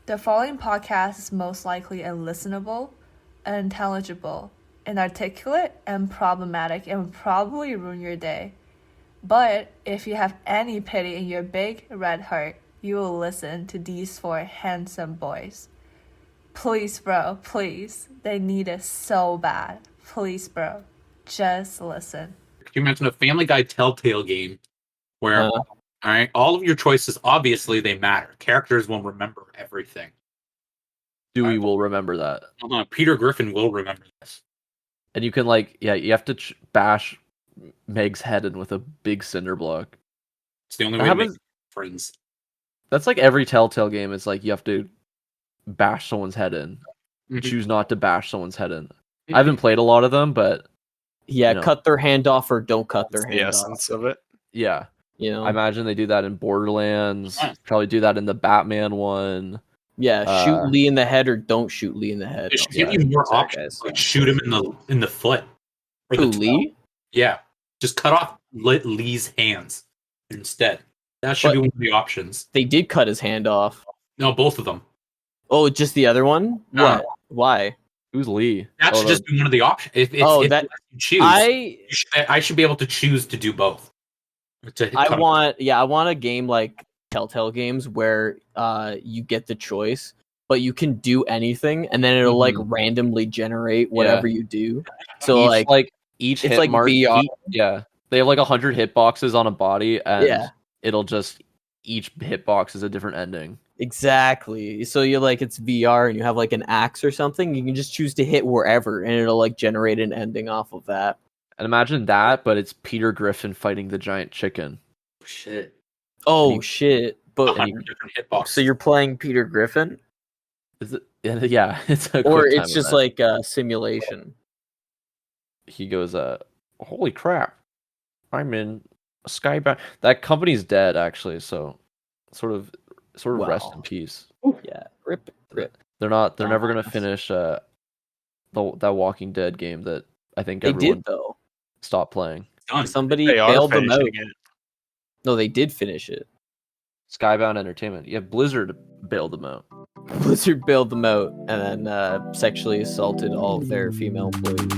The following podcast is most likely unlistenable, unintelligible, inarticulate, and problematic, and will probably ruin your day. But if you have any pity in your big red heart, you will listen to these four handsome boys. Please, bro, please. They need it so bad. Please, bro, just listen. Could you imagine a Family Guy Telltale game where, all right, all of your choices, obviously they matter. Characters will remember everything. Dewey will remember that. Hold on, Peter Griffin will remember this. And you can, you have to bash Meg's head in with a big cinder block. It's the only way to make friends. That's like every Telltale game. It's like you have to bash someone's head in. Mm-hmm. Choose not to bash someone's head in. Mm-hmm. I haven't played a lot of them, but... Yeah, cut their hand off or don't cut their hand off. The essence of it. Yeah. You know? I imagine they do that in Borderlands. Probably do that in the Batman one. Yeah, shoot Lee in the head or don't shoot Lee in the head. They should give you more options. Like shoot him in the foot. Or the Lee? Yeah. Just cut off Lee's hands instead. That should be one of the options. They did cut his hand off. No, both of them. Oh, just the other one? No. What? Why? Who's Lee? That should just be one of the options. If you choose, I should be able to choose to do both. I want a game like Telltale games where you get the choice, but you can do anything, and then it'll randomly generate whatever you do. So each it's hit like mark, VR. They have 100 hitboxes on a body, and it'll just each hitbox is a different ending. Exactly. So you're it's VR, and you have an axe or something. You can just choose to hit wherever, and it'll generate an ending off of that. And imagine that, but it's Peter Griffin fighting the giant chicken. Shit. Oh shit! But different hitboxes. So you're playing Peter Griffin? Is it? Yeah, it's a or it's just like a simulation. He goes, "Holy crap! I'm in Skybound." That company's dead, actually. So, sort of rest in peace. Yeah, rip. They're never gonna finish that Walking Dead game that I think they everyone did though. Stopped playing. Somebody bailed them out. No, they did finish it. Skybound Entertainment. Yeah, Blizzard bailed them out. Blizzard bailed them out and then sexually assaulted all of their female employees.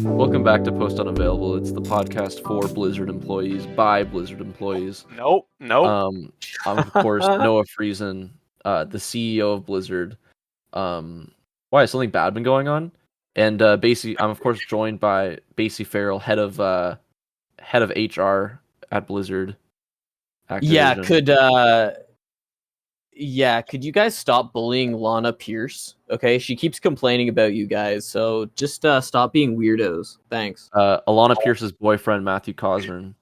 Welcome back to Post Unavailable. It's the podcast for Blizzard employees by Blizzard employees. Nope. I'm of course Noah Friesen, the CEO of Blizzard. Why has something bad been going on? And Basie, I'm of course joined by Basie Farrell, head of HR at Blizzard. Activision. Could you guys stop bullying Lana Pierce? Okay, she keeps complaining about you guys, so just stop being weirdos. Thanks. Alana Pierce's boyfriend, Matthew Cosern.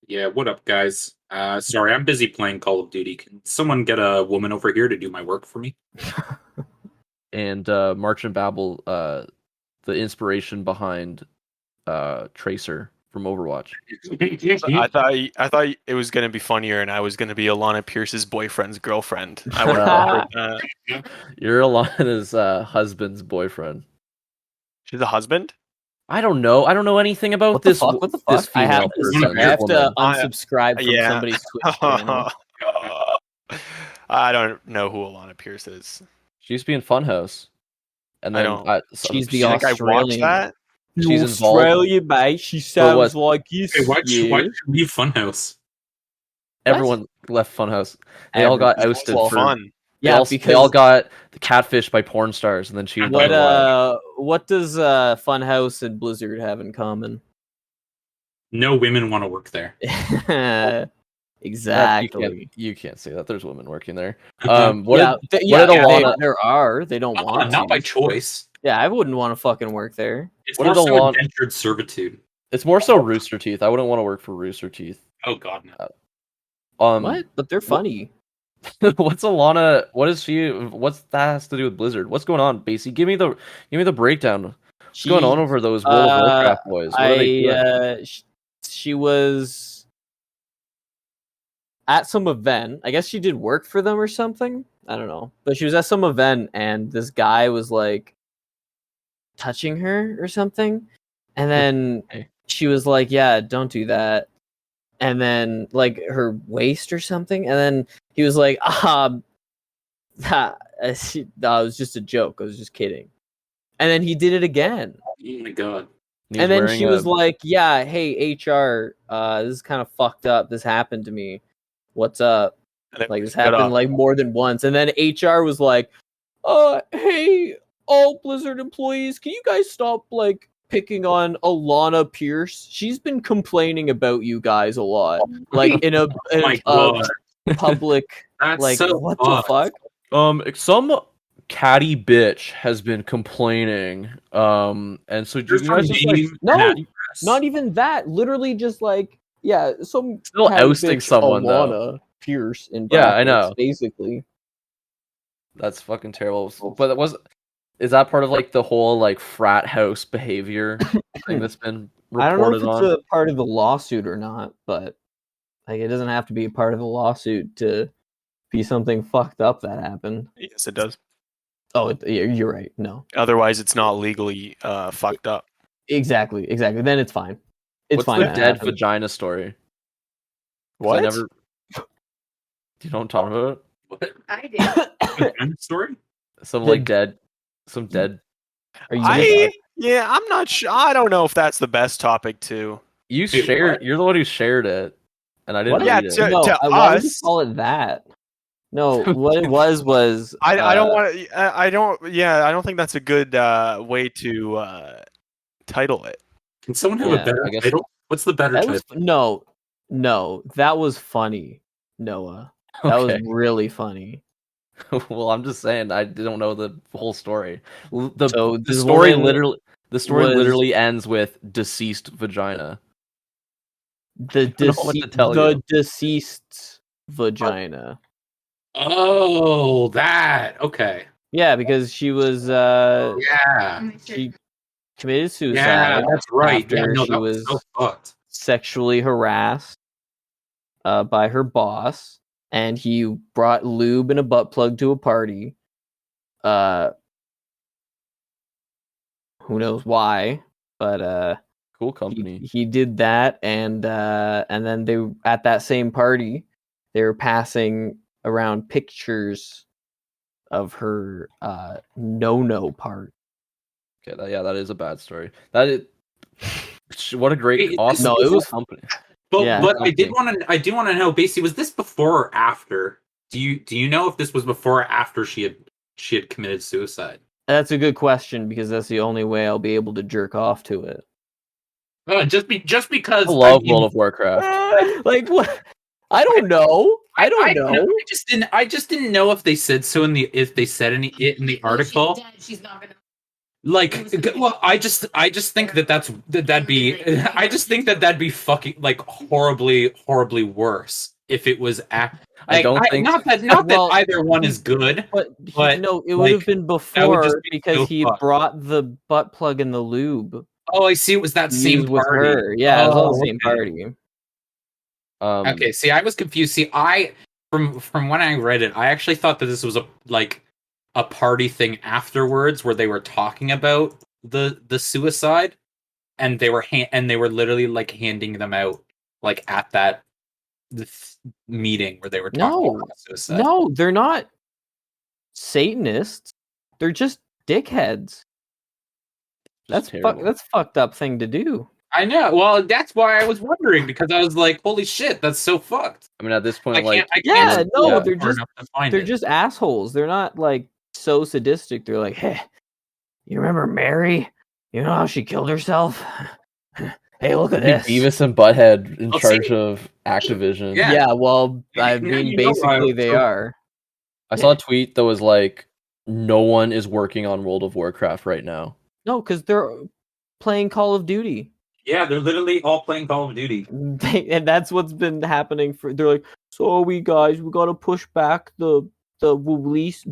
Yeah, what up, guys? Sorry, I'm busy playing Call of Duty. Can someone get a woman over here to do my work for me? And Marchant Babel, the inspiration behind Tracer from Overwatch. I thought it was going to be funnier, and I was going to be Alana Pierce's boyfriend's girlfriend. I would have You're Alana's husband's boyfriend. She's a husband? I don't know. I don't know anything about this. What the fuck? This female person. I have to unsubscribe from somebody's Twitch channel. I don't know who Alana Pierce is. She used to be in Funhouse, and then she's the Australian. That? She's Australian, mate. She sounds like this. Hey, why'd you leave Funhouse? Everyone left Funhouse. They all got ousted for fun. Yeah, because they all got the catfished by porn stars, and then she. What does Funhouse and Blizzard have in common? No women want to work there. Exactly. You can't say that. There's women working there. There are. They don't want not to. by choice. Yeah, I wouldn't want to fucking work there. It's more so indentured servitude. It's more so Rooster Teeth. I wouldn't want to work for Rooster Teeth. Oh God, no. What? But they're funny. What's Alana? What is she? What's that has to do with Blizzard? What's going on, Basie? Give me the breakdown. What's going on over those World of Warcraft boys? What are they doing? She was. at some event. I guess she did work for them or something. I don't know. But she was at some event and this guy was like touching her or something. And then she was like, yeah, don't do that. And then like her waist or something. And then he was like, it was just a joke. I was just kidding. And then he did it again. Oh my god. And then she was like, yeah, hey, HR, this is kind of fucked up. This happened to me. What's up? Like, this happened, like, more than once. And then HR was like, hey, all Blizzard employees, can you guys stop, like, picking on Alana Pierce? She's been complaining about you guys a lot. Like, in a public, That's like, so what fucked. the fuck? Some catty bitch has been complaining. And so you guys just like, no, not even that. Literally just like, yeah, some still ousting someone Alana though. Pierce in brackets, I know. Basically. That's fucking terrible. But is that part of like the whole like frat house behavior thing that's been reported on? I don't know if it's a part of the lawsuit or not, but like it doesn't have to be a part of the lawsuit to be something fucked up that happened. Yes, it does. Oh, you're right. No. Otherwise, it's not legally fucked up. Exactly. Then it's fine. It's What's fine. the dead vagina story? What? Do you know what I'm talking about? What? I did. Story? Some dead. Are you? Yeah, I'm not sure. I don't know if that's the best topic to. You're the one who shared it, and I didn't read it. No, to why would you us. call it that? No, what it was. I don't want to. I don't. Yeah, I don't think that's a good way to title it. Can someone have a better title? What's the better title? No, that was funny, Noah. That was really funny. Well, I'm just saying I don't know the whole story. The story literally ends with deceased vagina. The deceased vagina. Oh, that okay. Yeah, because she was she committed suicide. Yeah, that's right. After she was so fucked. Sexually harassed by her boss, and he brought lube and a butt plug to a party. Who knows why? But cool company. He did that, and then they at that same party they were passing around pictures of her no part. Okay, that is a bad story. What a great awesome it was company. But I do want to know basically, was this before or after? Do you know if this was before or after she had committed suicide? That's a good question because that's the only way I'll be able to jerk off to it. Just because I love World of Warcraft. Like what? I don't know. I don't know. I just didn't know if they said so in the article. She's dead. She's not gonna. Like, well, I just think that'd be fucking like horribly worse if it was not that either one is good, but no, it would have been before because he brought the butt plug in the lube. Oh, I see. It was that same with party. Her. Yeah, it was all the same party. Okay, see, I was confused. See, from when I read it, I actually thought that this was a party thing afterwards where they were talking about the suicide, and they were literally like handing them out like at that meeting where they were talking about suicide. No, they're not Satanists. They're just dickheads. That's fucked up thing to do. I know. Well, that's why I was wondering, because I was like, "Holy shit, that's so fucked." I mean, at this point, they're just assholes. They're not like so sadistic. They're like, "Hey, you remember Mary? You know how she killed herself? Hey, look at this." Beavis and Butthead in charge of Activision. Yeah. Well, I mean, basically, they are. I saw a tweet that was like, "No one is working on World of Warcraft right now." No, because they're playing Call of Duty. Yeah, they're literally all playing Call of Duty, and that's what's been happening. They're like, so we gotta push back the release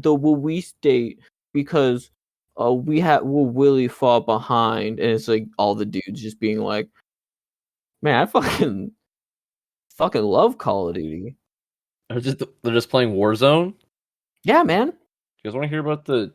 date because we'll really fall behind. And it's like all the dudes just being like, man, I fucking love Call of Duty. They're just playing Warzone. Yeah, man. You guys want to hear about the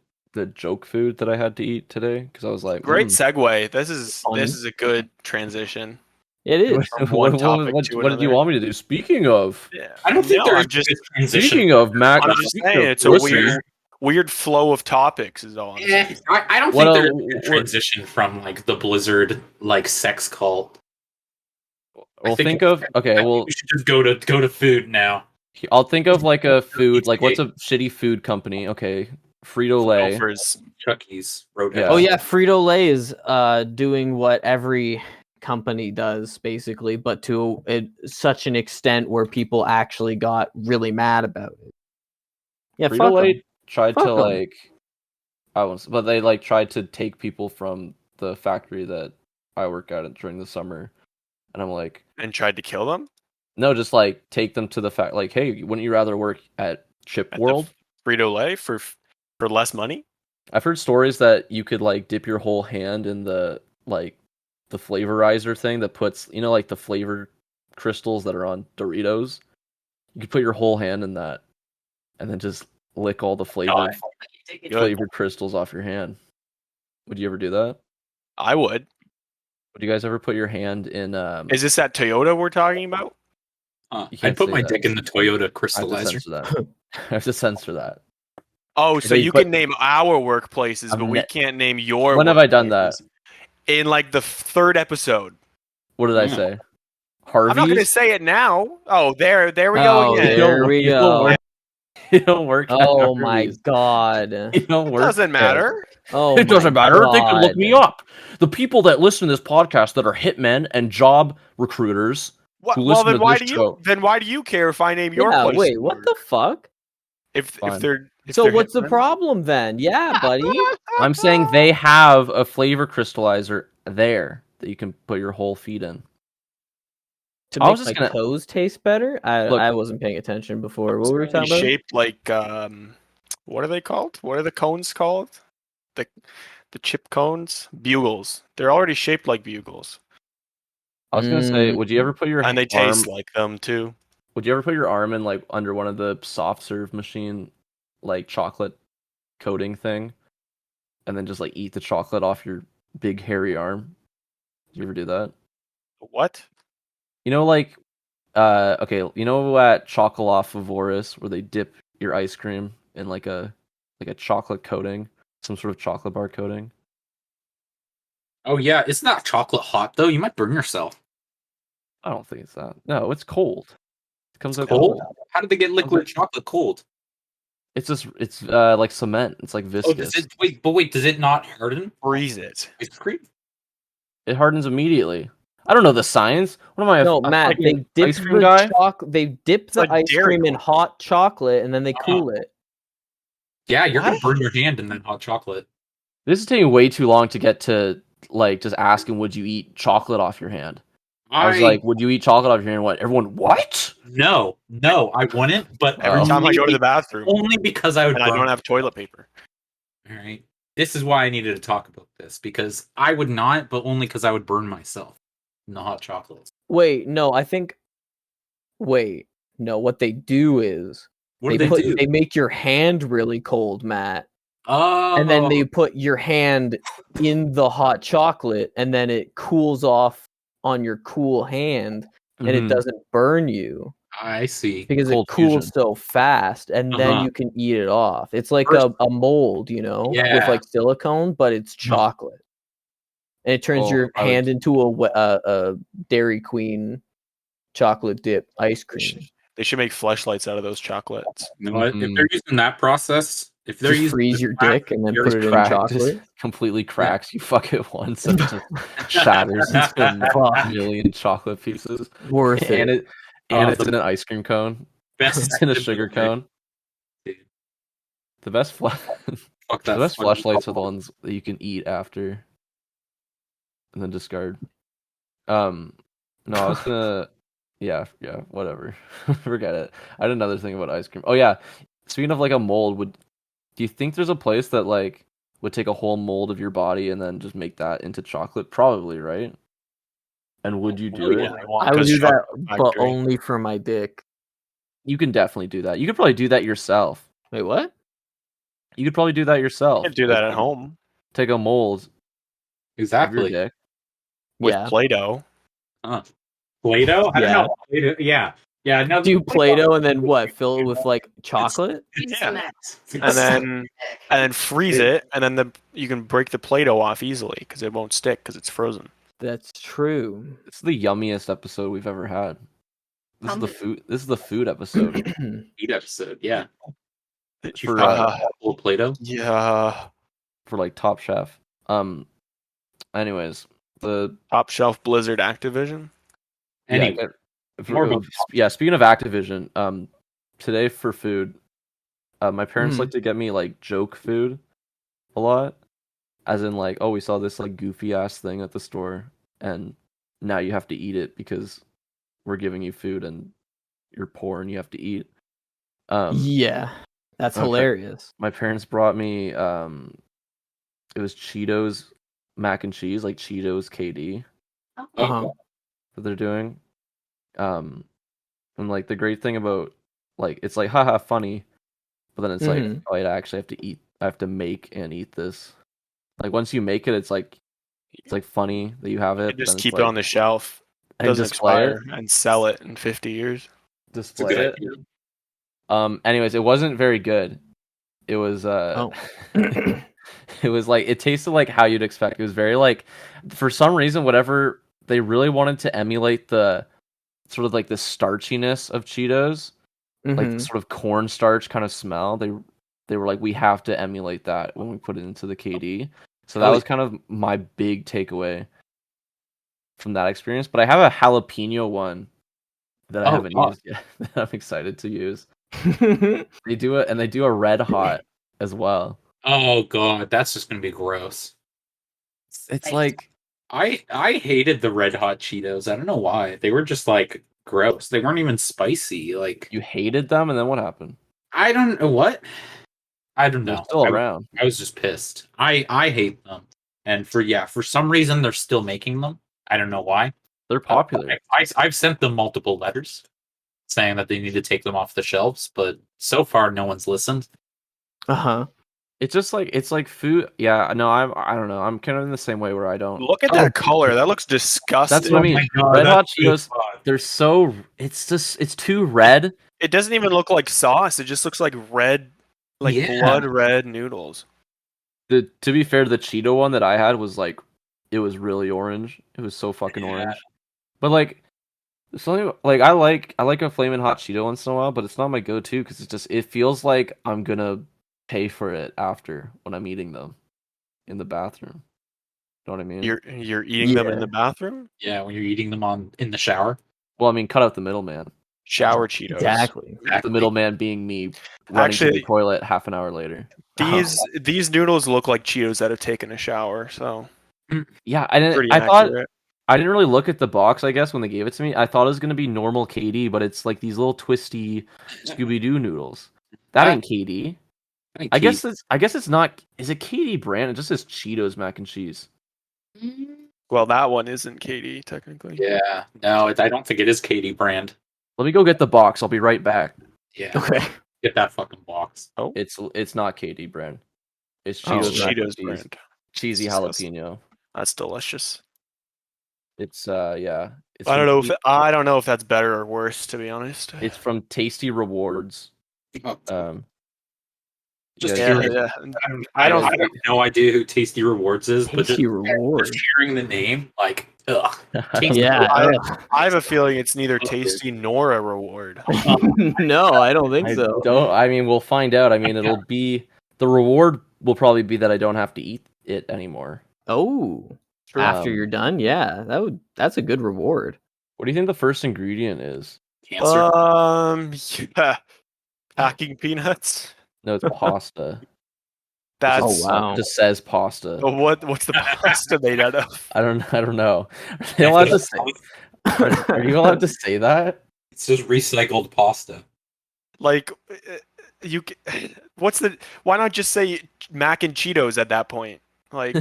joke food that I had to eat today? Because I was like, great segue. This is a good transition. It is. From one topic to what did you want me to do? Speaking of, Yeah. I don't think there's just transition. speaking of Mac, I'm just saying it's a weird flow of topics is all I'm saying. I don't think there's a transition from like the Blizzard like sex cult. Well, we should just go to food now. I'll think of like a food, like what's a shitty food company? Okay, Frito Lay, Chucky's, Roadhouse. Yeah. Oh yeah, Frito Lay is doing what every company does basically, but to such an extent where people actually got really mad about it. Yeah, Frito Lay tried Fuck to 'em. like, but they like tried to take people from the factory that I work at during the summer, and I'm like, and tried to kill them. No, just like take them to the fact, like, hey, wouldn't you rather work at Chip World, Frito Lay for less money? I've heard stories that you could like dip your whole hand in the flavorizer thing that puts, like the flavor crystals that are on Doritos. You could put your whole hand in that, and then just lick all the flavored crystals off your hand. Would you ever do that? I would. Would you guys ever put your hand in? Is this that Toyota we're talking about? I'd put my dick in the Toyota crystallizer. I have to censor that. Oh, so you can name our workplaces, but we can't name your. When have I done that? In like the third episode. What did I say? Harvey's? I'm not going to say it now. Oh, there we go again. There we go. You don't work. Oh my god! You don't work. It doesn't matter. Oh, it doesn't matter. God. They can look me up. The people that listen to this podcast that are hitmen and job recruiters. Well, then why do you care if I name your place? Wait, what the fuck? If they're what's the problem then? Yeah, buddy. I'm saying they have a flavor crystallizer there that you can put your whole feet in. To make my toes taste better? I wasn't paying attention before. What were we talking about? Shaped like what are they called? What are the cones called? The chip cones? Bugles. They're already shaped like bugles. I was gonna say, would you ever put your and they taste like them too? Would you ever put your arm in like under one of the soft serve machine, like chocolate coating thing, and then just like eat the chocolate off your big hairy arm? Did you ever do that? What? Like, at Chocolat Favoris where they dip your ice cream in like a chocolate coating, some sort of chocolate bar coating. Oh yeah, it's not chocolate hot though. You might burn yourself. I don't think it's that. No, it's cold. It comes out cold. How did they get liquid chocolate cold? It's like cement. It's like viscous. Does it not harden? Freeze it. Ice cream? It hardens immediately. I don't know the science. What am I? No, Matt. They dip the ice cream in hot chocolate and then they cool it. Yeah, you're gonna burn your hand in that hot chocolate. This is taking way too long to get to like just asking, would you eat chocolate off your hand? I was like, would you eat chocolate off your hand? What? Everyone, what? No, I wouldn't. But every time I go to the bathroom, only because I don't have toilet paper. All right, this is why I needed to talk about this because I would not, but only because I would burn myself in the hot chocolates. What they do is they make your hand really cold, Matt. Oh. And then they put your hand in the hot chocolate, and then it cools off on your cool hand, and it doesn't burn you. I see. Because it cools so fast, and then you can eat it off. It's like a mold, with like silicone, but it's chocolate. And it turns your hand into a Dairy Queen chocolate dip ice cream. They should make fleshlights out of those chocolates. You know what? If they're using that process, if they're using freeze your dick and then put it in chocolate, completely cracks. You fuck it once and it just shatters into a million chocolate pieces. Worth it. And it's in an ice cream cone. It's in a sugar cone. The best fleshlights are the ones that you can eat after and then discard. No, I was gonna. Yeah, whatever. Forget it. I had another thing about ice cream. Oh yeah, speaking of like a mold, do you think there's a place that like would take a whole mold of your body and then just make that into chocolate? Probably, right? And would you do it? I would do that, but only for my dick. You can definitely do that. You could probably do that yourself. Wait, what? You could probably do that yourself. You can do that at home. Take a mold of your Exactly. dick. With Yeah. Play-Doh. Play-Doh? I Yeah. don't know. Play-Doh, yeah. Yeah, no, Do Play-Doh and then what? Fill it with like chocolate? Yeah. And then freeze it, and then you can break the Play-Doh off easily because it won't stick because it's frozen. That's true. It's the yummiest episode we've ever had. This is the food. This is the food episode. Eat episode, yeah. For Play-Doh? Yeah. For like Top Chef. Anyways, the Top Shelf Blizzard Activision. Anyway, speaking of Activision, today for food, my parents like to get me like joke food a lot, as in like, oh, we saw this like goofy ass thing at the store, and now you have to eat it because we're giving you food and you're poor and you have to eat. Yeah, that's hilarious. My parents brought me it was Cheetos mac and cheese, like Cheetos KD. That they're doing. And like the great thing about like it's like haha funny, but then it's like, oh, I actually have to eat. I have to make and eat this. Like once you make it, it's like funny that you have it. Just keep it on the shelf. It doesn't expire and sell it in 50 years. Display it. Anyways, it wasn't very good. It was it was like it tasted like how you'd expect. It was very like, for some reason, whatever they really wanted to emulate the sort of like the starchiness of Cheetos, like the sort of cornstarch kind of smell. They were like, we have to emulate that when we put it into the KD. So that was kind of my big takeaway from that experience. But I have a jalapeno one that I haven't used yet that I'm excited to use. They do it, and they do a red hot as well. Oh god, that's just gonna be gross. It's like I hated the red hot Cheetos. I don't know why. They were just like gross. They weren't even spicy. Like, you hated them, and then what happened? I don't know what. I don't know. They're still around. I was just pissed. I hate them, and for some reason they're still making them. I don't know why. They're popular. I've sent them multiple letters saying that they need to take them off the shelves, but so far no one's listened. It's just like it's like food. Yeah, no, I don't know. I'm kind of in the same way where I don't look at that color. That looks disgusting. That's what I mean. God, red hot Cheetos. They're so. It's too red. It doesn't even look like sauce. It just looks like red, blood red noodles. To be fair, the Cheeto one that I had was like, it was really orange. It was so fucking orange. But like, something like I like a flaming hot Cheeto once in a while, but it's not my go-to because it feels like I'm gonna pay for it after when I'm eating them in the bathroom. Know what I mean? You're eating them in the bathroom? Yeah, when you're eating them in the shower. Well, I mean, cut out the middleman. Shower Cheetos. Exactly. The middleman being me running to the toilet half an hour later. These noodles look like Cheetos that have taken a shower, so yeah, I didn't really look at the box, I guess, when they gave it to me. I thought it was gonna be normal KD, but it's like these little twisty Scooby-Doo noodles. That ain't KD. I guess it's not. Is it KD brand? It just says Cheetos mac and cheese. Well, that one isn't KD technically. Yeah, no, I don't think it is KD brand. Let me go get the box. I'll be right back. Yeah. Okay. Get that fucking box. Oh, it's not KD brand. It's Cheetos brand. Cheesy jalapeno. That's delicious. It's yeah. I don't know if that's better or worse, to be honest. It's from Tasty Rewards. I have no idea who Tasty Rewards is, but just hearing the name, like, ugh. I have a feeling it's neither tasty nor a reward. No, I don't think so. I mean, we'll find out. I mean, it'll be the reward will probably be that I don't have to eat it anymore. Oh, after you're done, yeah, that's a good reward. What do you think the first ingredient is? Cancer. Yeah. Packing peanuts. No, it's pasta. That's it just says pasta. What's the pasta made out of? I don't know. Are they allowed to say? Are you allowed to say that? It's just recycled pasta. Like why not just say mac and Cheetos at that point? Like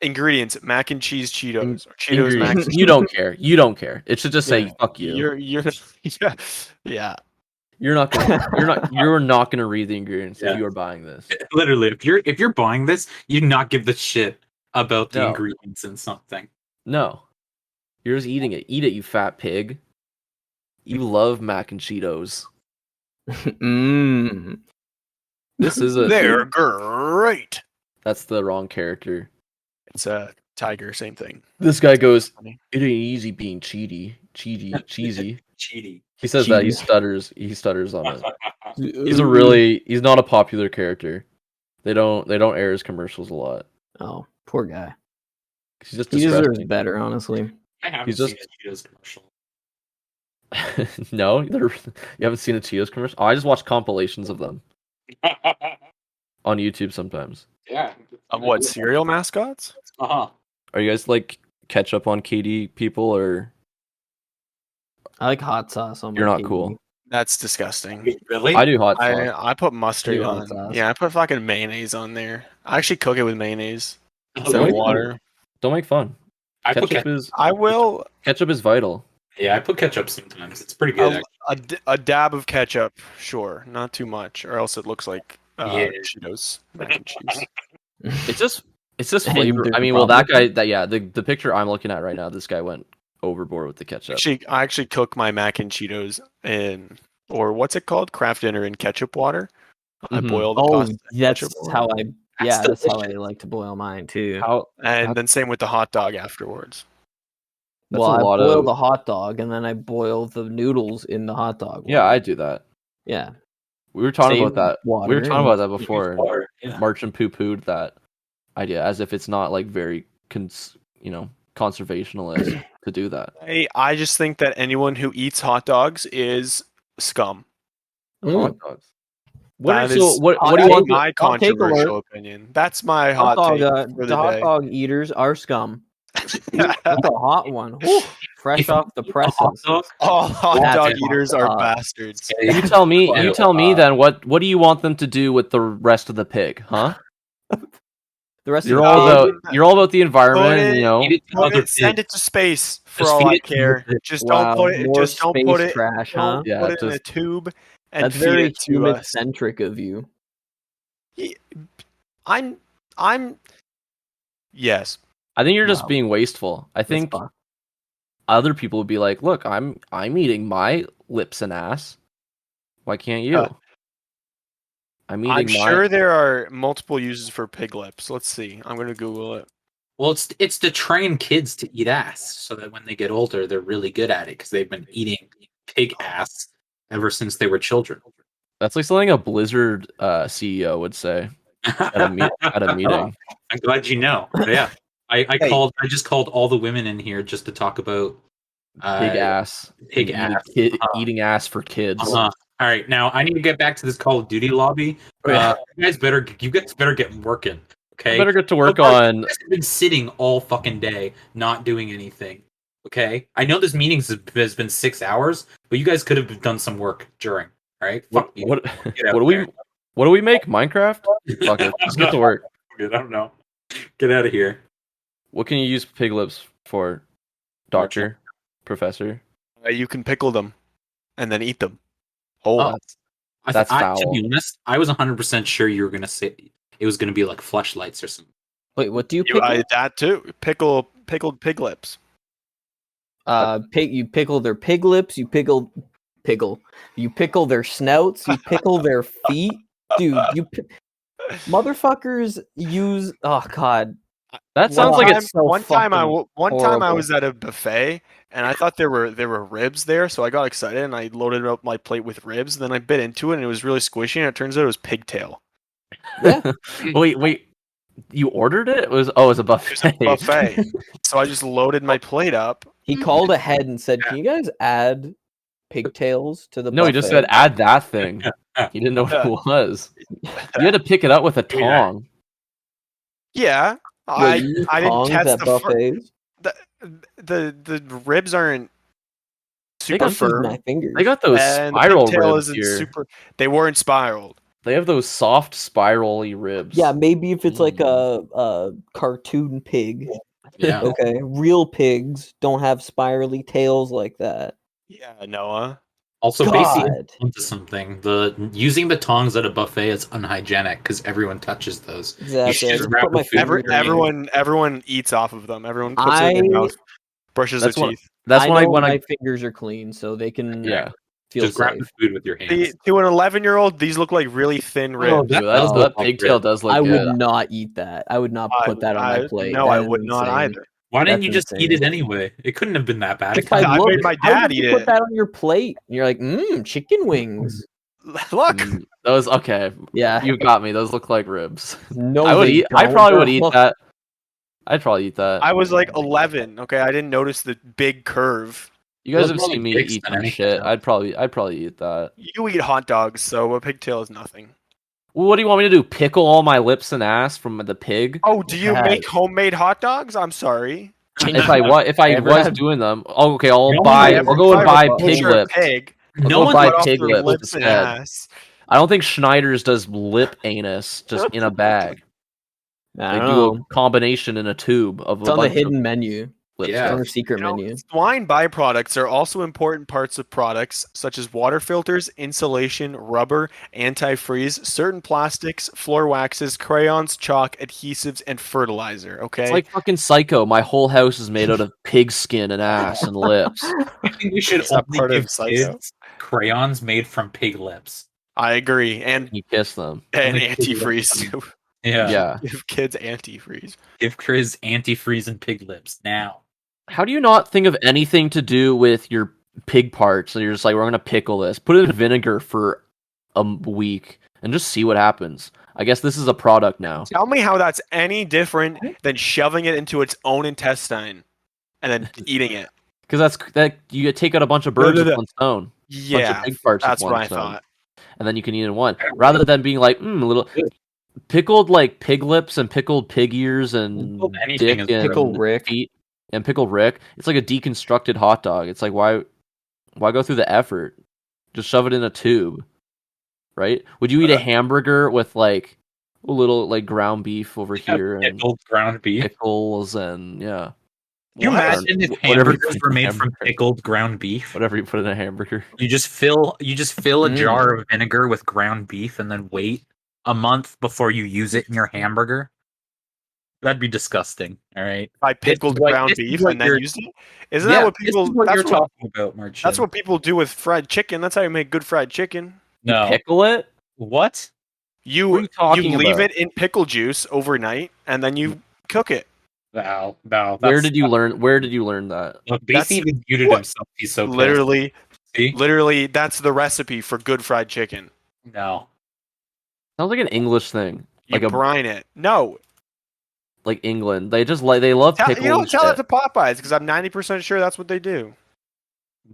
ingredients: mac and cheese Cheetos or Cheetos mac. You don't care. It should just say fuck you. You're yeah. You're not gonna read the ingredients if you are buying this. Literally, if you're buying this, you not give the shit about the No. ingredients in something. No. You're just eating it. Eat it, you fat pig. You love mac and Cheetos. This is They're great. That's the wrong character. It's a tiger, same thing. This guy goes, "It ain't easy being cheesy." Cheaty. He says that he stutters on it. He's not a popular character. They don't air his commercials a lot. Oh, poor guy. He's just he deserves disgusting. better, honestly. I haven't seen a Cheetos commercial. No, you haven't seen a Cheetos commercial? Oh, I just watch compilations of them on YouTube sometimes. Yeah. Of what, cereal mascots? Uh-huh. Are you guys like ketchup on KD people, or I like hot sauce on my you're not KD. cool? That's disgusting. Really? I do hot sauce. I put mustard hot on. sauce. Yeah, I put fucking mayonnaise on there. I actually cook it with mayonnaise Oh, instead of really? water. Don't make fun. I put I will. Ketchup is vital. Yeah, I put ketchup sometimes. It's pretty good. A dab of ketchup, sure, not too much, or else it looks like Yeah. Cheetos mac and cheese. It's just And flavor. there's I mean, a well, that problem. guy, the picture I'm looking at right now, this guy went overboard with the ketchup. I actually cook my mac and Cheetos in, or what's it called, Kraft Dinner in ketchup water. I Mhm. boil the Oh, pasta in that's ketchup water. how I. Yeah, That's that's how I delicious. like to boil mine too. And then same with the hot dog afterwards. That's Well, a I lot boil of- the hot dog and then I boil the noodles in the hot dog. Yeah, water. I do that. Yeah. We were talking Save about that. We water were talking and- about that before. and Water, yeah. Marchand poo-pooed that idea as if it's not like very, conservationalist to do that. I just think that anyone who eats hot dogs is scum. Hot dogs. What That do you is want? my hot take controversial opinion. That's my hot dog, take for the hot day. dog eaters are scum. That's a hot one. Whew, fresh off the presses. All hot That's dog fucked eaters are up. bastards. You tell me. You tell me then. What do you want them to do with the rest of the pig, huh? The rest You're of all the about you're all about the environment, Put it- you know. Eat it to other Send pigs. it to space for Just all feed I it to care. the- Just Wow, don't put it. more Just don't space put it. trash, huh? Don't Yeah, put it in a just- tube and That's feed very it to us. human-centric of you. I'm. Yes. I think you're just Wow. being wasteful. I That's think fucked. other people would be like, "Look, I'm eating my lips and ass. Why can't you?" I'm eating I'm my. sure there are multiple uses for pig lips. Let's see. I'm gonna Google it. Well, it's to train kids to eat ass so that when they get older, they're really good at it because they've been eating pig ass ever since they were children. That's like something a Blizzard CEO would say at a meeting. I'm glad you know. But yeah, I just called all the women in here just to talk about Pig ass. Pig and ass. eating ass for kids. All right, now I need to get back to this Call of Duty lobby. You guys better get working. Okay, I better get to work on. You guys have been sitting all fucking day, not doing anything. Okay, I know this meeting has been 6 hours, but you guys could have done some work during. All right, fuck you. What Get out do we there. what do we make? Minecraft? Fuck it. Let's get to work. I don't know. Get out of here. What can you use pig lips for, doctor, professor? You can pickle them, and then eat them. Oh, That's To foul. be honest, I was 100% sure you were gonna say it was gonna be like fleshlights or something. Wait, what do you you, pickle? that too. Pickled pig lips. You pickle their pig lips. You pickle their snouts. You pickle their feet, dude. Motherfuckers use. Oh god, That sounds like it's so one time I horrible. was at a buffet and I thought there were ribs there, so I got excited and I loaded up my plate with ribs. And then I bit into it and it was really squishy. And it turns out it was pigtail. Yeah. Wait. You ordered it? It was a It was buffet. a buffet. So I just loaded my plate up. He called ahead and said, "Can you guys add pigtails to the?" No, he just said add that thing. He didn't know what it was. You had to pick it up with a tong. Yeah, I didn't test at the buffets. the ribs aren't super got firm. My fingers. They got those And the spiral pigtail ribs isn't here. super. They weren't spiraled. They have those soft spirally ribs. Yeah, maybe if it's like a cartoon pig. Yeah. Okay, real pigs don't have spirally tails like that. Yeah, Noah. Also, basically onto something. Using the tongs at a buffet is unhygienic because everyone touches those. Exactly. You should just grab the food. Everyone eats off of them. Everyone puts it in their mouth, brushes their teeth. That's when my fingers are clean, so they can feel just safe. grab the food with your hands. To an 11-year-old, these look like really thin ribs. That pigtail does look good. I would not eat that. I would not put that on my plate. No, I would not either. Why didn't you just eat it anyway? It couldn't have been that bad. I made my dad eat it. Put that on your plate. And you're like, chicken wings. Look, those okay. Yeah, you got me. Those look like ribs. No, I probably would eat that. I'd probably eat that. I was like 11. Okay, I didn't notice the big curve. You guys have seen me eat some shit. I'd probably eat that. You eat hot dogs, so a pigtail is nothing. Well, what do you want me to do? Pickle all my lips and ass from the pig? Oh, do you make homemade hot dogs? I'm sorry. If I was doing them, okay, I'll go and buy pig lips. No one buy pig lips instead. I don't think Schneider's does lip anus just in a bag. They do a combination in a tube of it's on the hidden menu. Yeah, on the secret menu. Swine byproducts are also important parts of products such as water filters, insulation, rubber, antifreeze, certain plastics, floor waxes, crayons, chalk, adhesives, and fertilizer. Okay, it's like fucking Psycho. My whole house is made out of pig skin and ass and lips. I think we should only give kids crayons made from pig lips. I agree, and you kiss them and antifreeze too. Yeah. Give kids antifreeze. Give kids antifreeze and pig lips now. How do you not think of anything to do with your pig parts? So you're just like, we're gonna pickle this, put it in vinegar for a week, and just see what happens. I guess this is a product now. Tell me how that's any different than shoving it into its own intestine and then eating it. Because that you take out a bunch of birds with one stone. Yeah, bunch of pig parts that's with what one I stone. thought. And then you can eat it in one, rather than being like a little pickled like pig lips and pickled pig ears and dick and pickled Rick feet and pickled Rick. It's like a deconstructed hot dog. It's like why go through the effort? Just shove it in a tube, right? Would you eat a hamburger with like a little like ground beef over here and ground beef pickles and yeah? Can you imagine if hamburgers were made from pickled ground beef? Whatever you put in a hamburger. You just fill a jar of vinegar with ground beef and then wait a month before you use it in your hamburger. That'd be disgusting. All right. I pickled ground beef and then used it. Isn't that what people? That's what you're talking about, March. That's what people do with fried chicken. That's how you make good fried chicken. No, you pickle it. What? You leave it in pickle juice overnight and then you cook it. No. Where did you learn that? Look, Basie even muted himself. He's so literally, that's the recipe for good fried chicken. No. Sounds like an English thing. You like brine it. No. Like England. They love pickling. You don't tell it to Popeyes because I'm 90% sure that's what they do.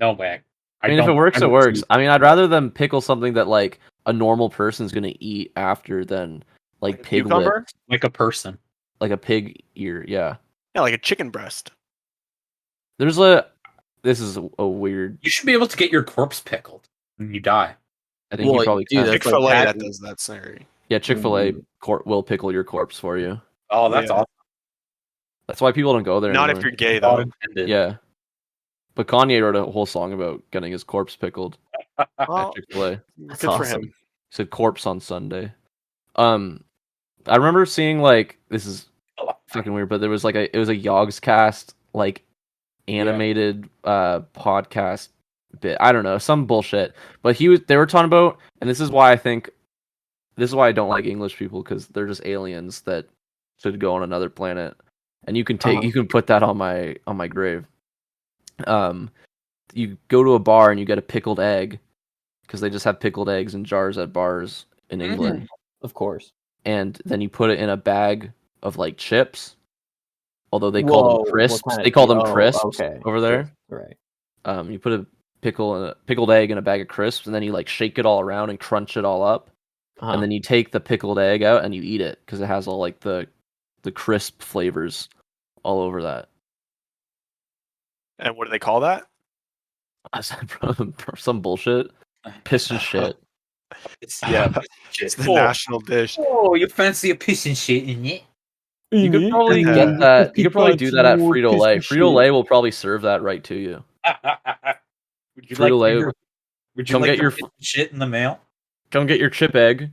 No way. I mean, if it works, it works. I mean, I'd rather them pickle something that like a normal person's gonna eat after than like pig lips. Like a person. Like a pig ear, yeah. Yeah, like a chicken breast. This is a weird. You should be able to get your corpse pickled when you die. I think you probably can. Chick-fil-A that does that, sorry. Yeah, Chick-fil-A will pickle your corpse for you. Oh, that's awesome. That's why people don't go there Not anymore. if you're gay, though. Yeah. But Kanye wrote a whole song about getting his corpse pickled at Chick-fil-A. That's awesome. For him. He said corpse on Sunday. I remember seeing like, this is fucking weird, but there was like it was a Yogscast like animated podcast bit. I don't know, some bullshit. But they were talking about, and this is why I don't like English people, because they're just aliens that should go on another planet. And you can put that on my grave. You go to a bar and you get a pickled egg, because they just have pickled eggs in jars at bars in England. Of course. And then you put it in a bag of like chips. Although they call them crisps. They call them crisps over there. Right. You put a pickled egg in a bag of crisps, and then you like shake it all around and crunch it all up. And then you take the pickled egg out and you eat it, because it has all like the crisp flavors all over that. And what do they call that? Some bullshit. Piss and shit. It's the national dish. Oh, you fancy a piss and shit in it? You could probably get that. You could probably do that at Frito Lay. Frito Lay will probably serve that right to you. Would you Frito Lay. Would you like your shit in the mail? Come get your chip egg.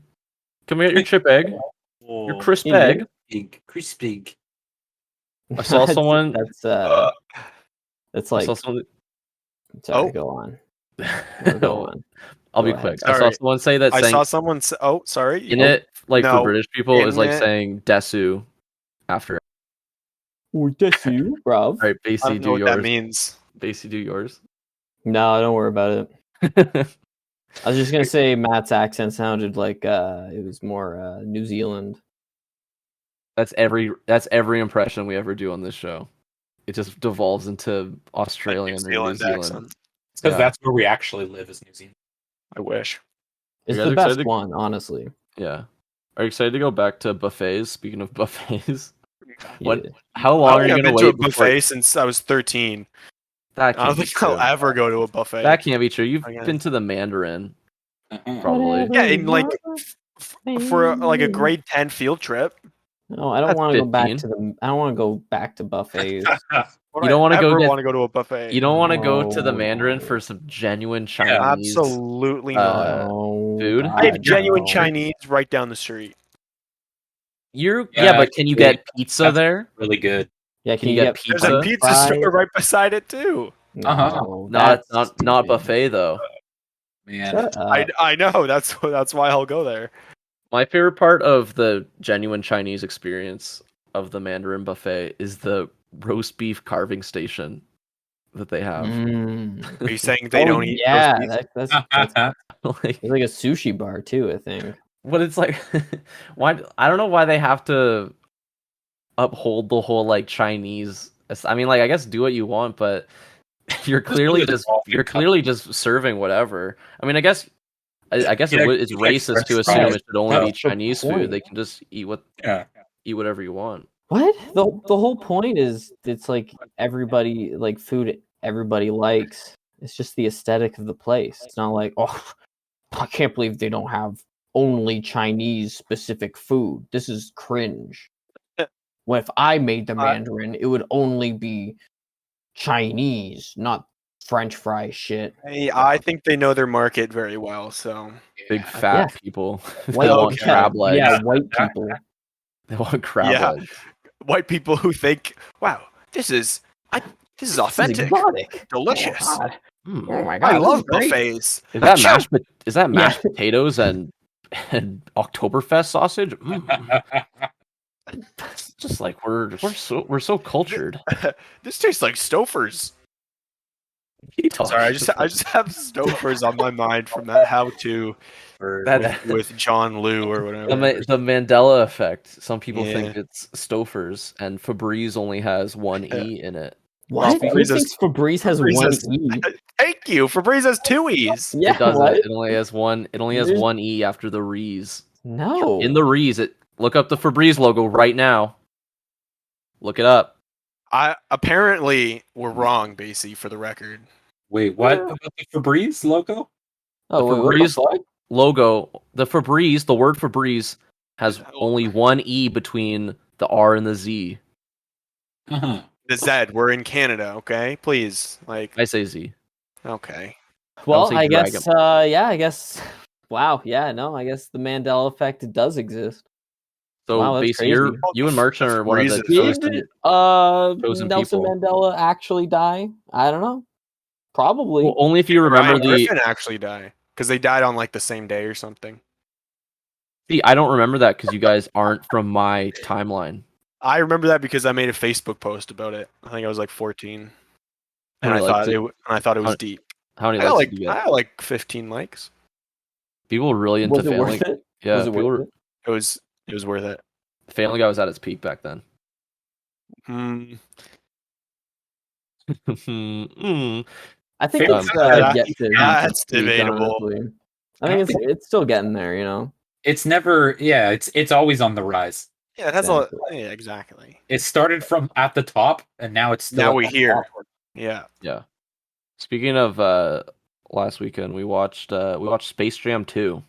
Come get your chip egg. Your crisp egg. Crispy. I saw someone. That's like. Sorry, go on. Go on. I'll be quick. Sorry. I saw someone say that. I saw someone say, "Oh, sorry." In it, like for British people, is like saying "desu" after. Oh, desu, bro. All right, Basie, I don't know what that means. Basie, do yours. No, don't worry about it. I was just gonna say Matt's accent sounded like it was more New Zealand. That's every impression we ever do on this show. It just devolves into Australian or New Zealand accent. It's because that's where we actually live, is New Zealand. I wish. It's the best one, honestly. Yeah. Are you excited to go back to buffets? Speaking of buffets, how long are you gonna wait? I've been to a buffet since I was 13. I don't think I'll ever go to a buffet. That can't be true. You've been to the Mandarin, probably. Yeah, in like for like a grade 10 field trip. No, I don't want to go back to I don't want to go back to buffets. You don't want to go to a buffet. You don't want to go to the Mandarin for some genuine Chinese. Absolutely not. Food. I have genuine Chinese right down the street. But can you get pizza there? Really good. Yeah, can you get pizza? There's a pizza store right beside it too. Not buffet though. Man, I know. That's why I'll go there. My favorite part of the genuine Chinese experience of the Mandarin buffet is the roast beef carving station that they have. Are you saying they don't eat? Yeah, that's like, it's like a sushi bar too, I think. But it's like, why? I don't know why they have to uphold the whole like Chinese. I mean, like I guess do what you want, but you're clearly just serving whatever. I mean, I guess it's racist to assume it should only be Chinese food. They can just eat whatever you want. What? The whole point is it's like everybody like food everybody likes. It's just the aesthetic of the place. It's not like, oh, I can't believe they don't have only Chinese specific food. This is cringe. Well, if I made the Mandarin, it would only be Chinese, not French fry shit. Hey, I think they know their market very well. So big fat people. White, they want crab legs. Yeah, white people. They want crab legs. White people who think, "Wow, this is authentic, delicious." Oh my god! I love buffets. Is that mashed potatoes and Oktoberfest sausage? Just like we're so cultured. This tastes like Stouffer's. Sorry, I just have Stouffer's on my mind from that how-to with John Liu or whatever. The Mandela effect. Some people think it's Stouffer's, and Febreze only has one E in it. What? Who thinks Febreze has one E? Thank you. Febreze has two E's. Yeah, it doesn't. It only has one. It only has one E after the Rees. No. In the Rees, look up the Febreze logo right now. Look it up. Apparently we're wrong, Basie, for the record. Wait, what about the Febreze logo? The Febreze logo. The Febreze, the word Febreze, has only one E between the R and the Z. Uh-huh. The Z. We're in Canada, okay? Please, like I say Z. Okay. Well, I guess. I guess. Wow. Yeah. No. I guess the Mandela effect does exist. So wow, basically, you and Merchant are one of the chosen Nelson people. Mandela actually die? I don't know. Probably. Well, only if you remember Griffin actually die because they died on like the same day or something. See, I don't remember that because you guys aren't from my timeline. I remember that because I made a Facebook post about it. I think I was like 14, and I thought it was deep. How many likes did you get? I had like 15 likes. People were really into Family. Worth it? Yeah, was it worth it? It was worth it. Family Guy was at its peak back then. I think that's debatable. Honestly. I think it's still getting there, you know. It's never, it's always on the rise. Yeah, it has exactly. It started from at the top, and now it's still. Now we hear. Yeah. Speaking of last weekend, we watched Space Jam 2.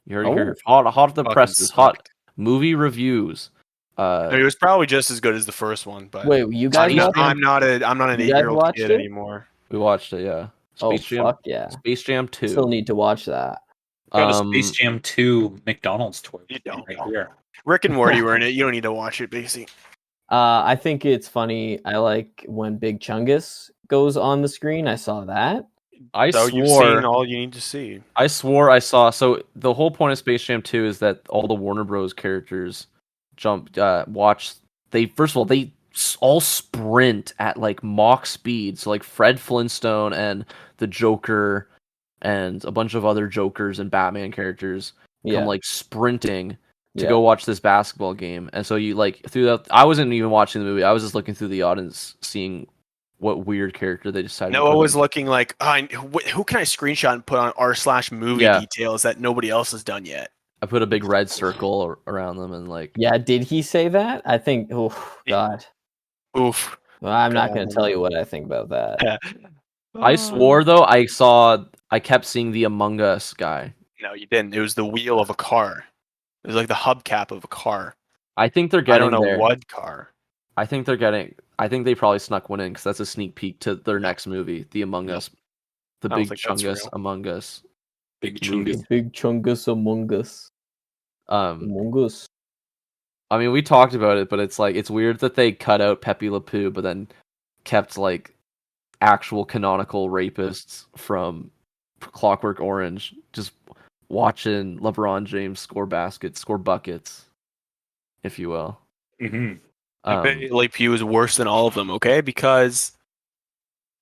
You heard hot off the press, hot movie reviews. It was probably just as good as the first one, but wait, you guys? I'm not an 8-year-old kid anymore. We watched it, yeah. Fuck yeah. Space Jam 2. Still need to watch that. Got a Space Jam 2 McDonald's toy. You don't. Right here. Rick and Morty were in it. You don't need to watch it, Basie. I think it's funny. I like when Big Chungus goes on the screen. I saw that. You've seen all you need to see. I swore I saw. So the whole point of Space Jam 2 is that all the Warner Bros. Characters watch. They all sprint at like Mach speed. So like Fred Flintstone and the Joker and a bunch of other Jokers and Batman characters come like sprinting to go watch this basketball game. And so you like through that, I wasn't even watching the movie. I was just looking through the audience, seeing what weird character they decided. Noah was looking like, who can I screenshot and put on r/movie details that nobody else has done yet? I put a big red circle around them and like. Yeah, did he say that? I think. Oh God. Oof. Well, I'm not going to tell you what I think about that. I swore though I kept seeing the Among Us guy. No, you didn't. It was the wheel of a car. It was like the hubcap of a car. I think they're getting. I don't know there. what car. I think they're getting. I think they probably snuck one in because that's a sneak peek to their next movie, the Among Us, the Big Chungus Among Us. Big Chungus. Big Chungus Among Us. Among Us. I mean, we talked about it, but it's like it's weird that they cut out Pepe Le Pew, but then kept like actual canonical rapists from Clockwork Orange just watching LeBron James score buckets, if you will. Mm-hmm. Pepe Le Pew is worse than all of them, okay? Because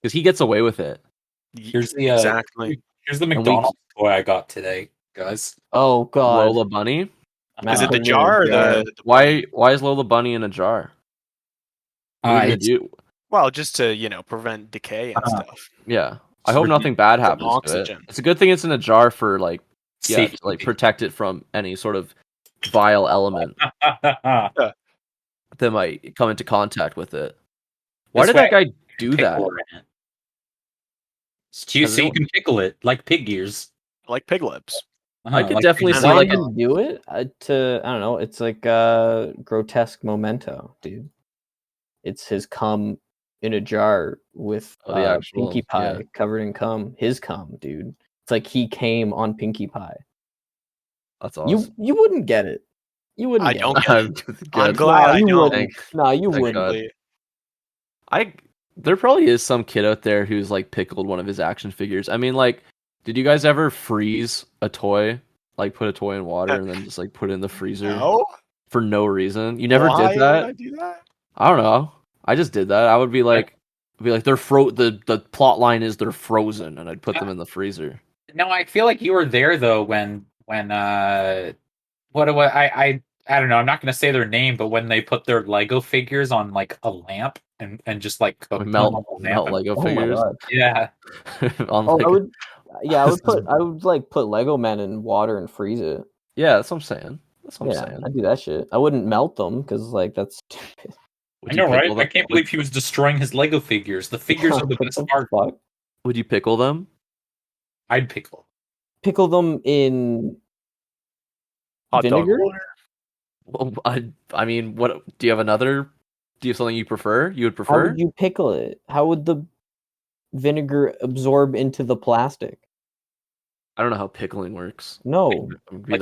he gets away with it. Here's the Here's the And McDonald's toy I got today, guys. Oh God, Lola Bunny. Is it the jar or the Why is Lola Bunny in a jar? Well, just to prevent decay and stuff. Yeah, I hope nothing bad happens to it. It's a good thing it's in a jar for like protect it from any sort of vile element that might come into contact with it. Why did that guy do that? So you can pickle it like pig ears, like pig lips. I could definitely see like do it I don't know. It's like a grotesque memento, dude. It's his cum in a jar with Pinkie Pie covered in cum. His cum, dude. It's like he came on Pinkie Pie. That's awesome. You wouldn't get it. You wouldn't. I don't get it. I'm glad I don't. No, you wouldn't. There probably is some kid out there who's like pickled one of his action figures. I mean, like, did you guys ever freeze a toy? Like, put a toy in water and then just like put it in the freezer for no reason? You never did that? Why would I do that? I don't know. I just did that. I would be like, they're the plot line is they're frozen, and I'd put them in the freezer. No, I feel like you were there though when I don't know. I'm not going to say their name, but when they put their Lego figures on like a lamp and just like cook melt Lego figures. Yeah. I would like put Lego men in water and freeze it. Yeah, that's what I'm saying. I'm saying. I'd do that shit. I wouldn't melt them because like that's stupid. I know, right? I can't believe he was destroying his Lego figures. The figures are the best part. Would you pickle them? I'd pickle them in hot vinegar. Well, I mean, what do you have another? Do you have something you prefer? You would prefer? How would you pickle it? How would the vinegar absorb into the plastic? I don't know how pickling works. No, I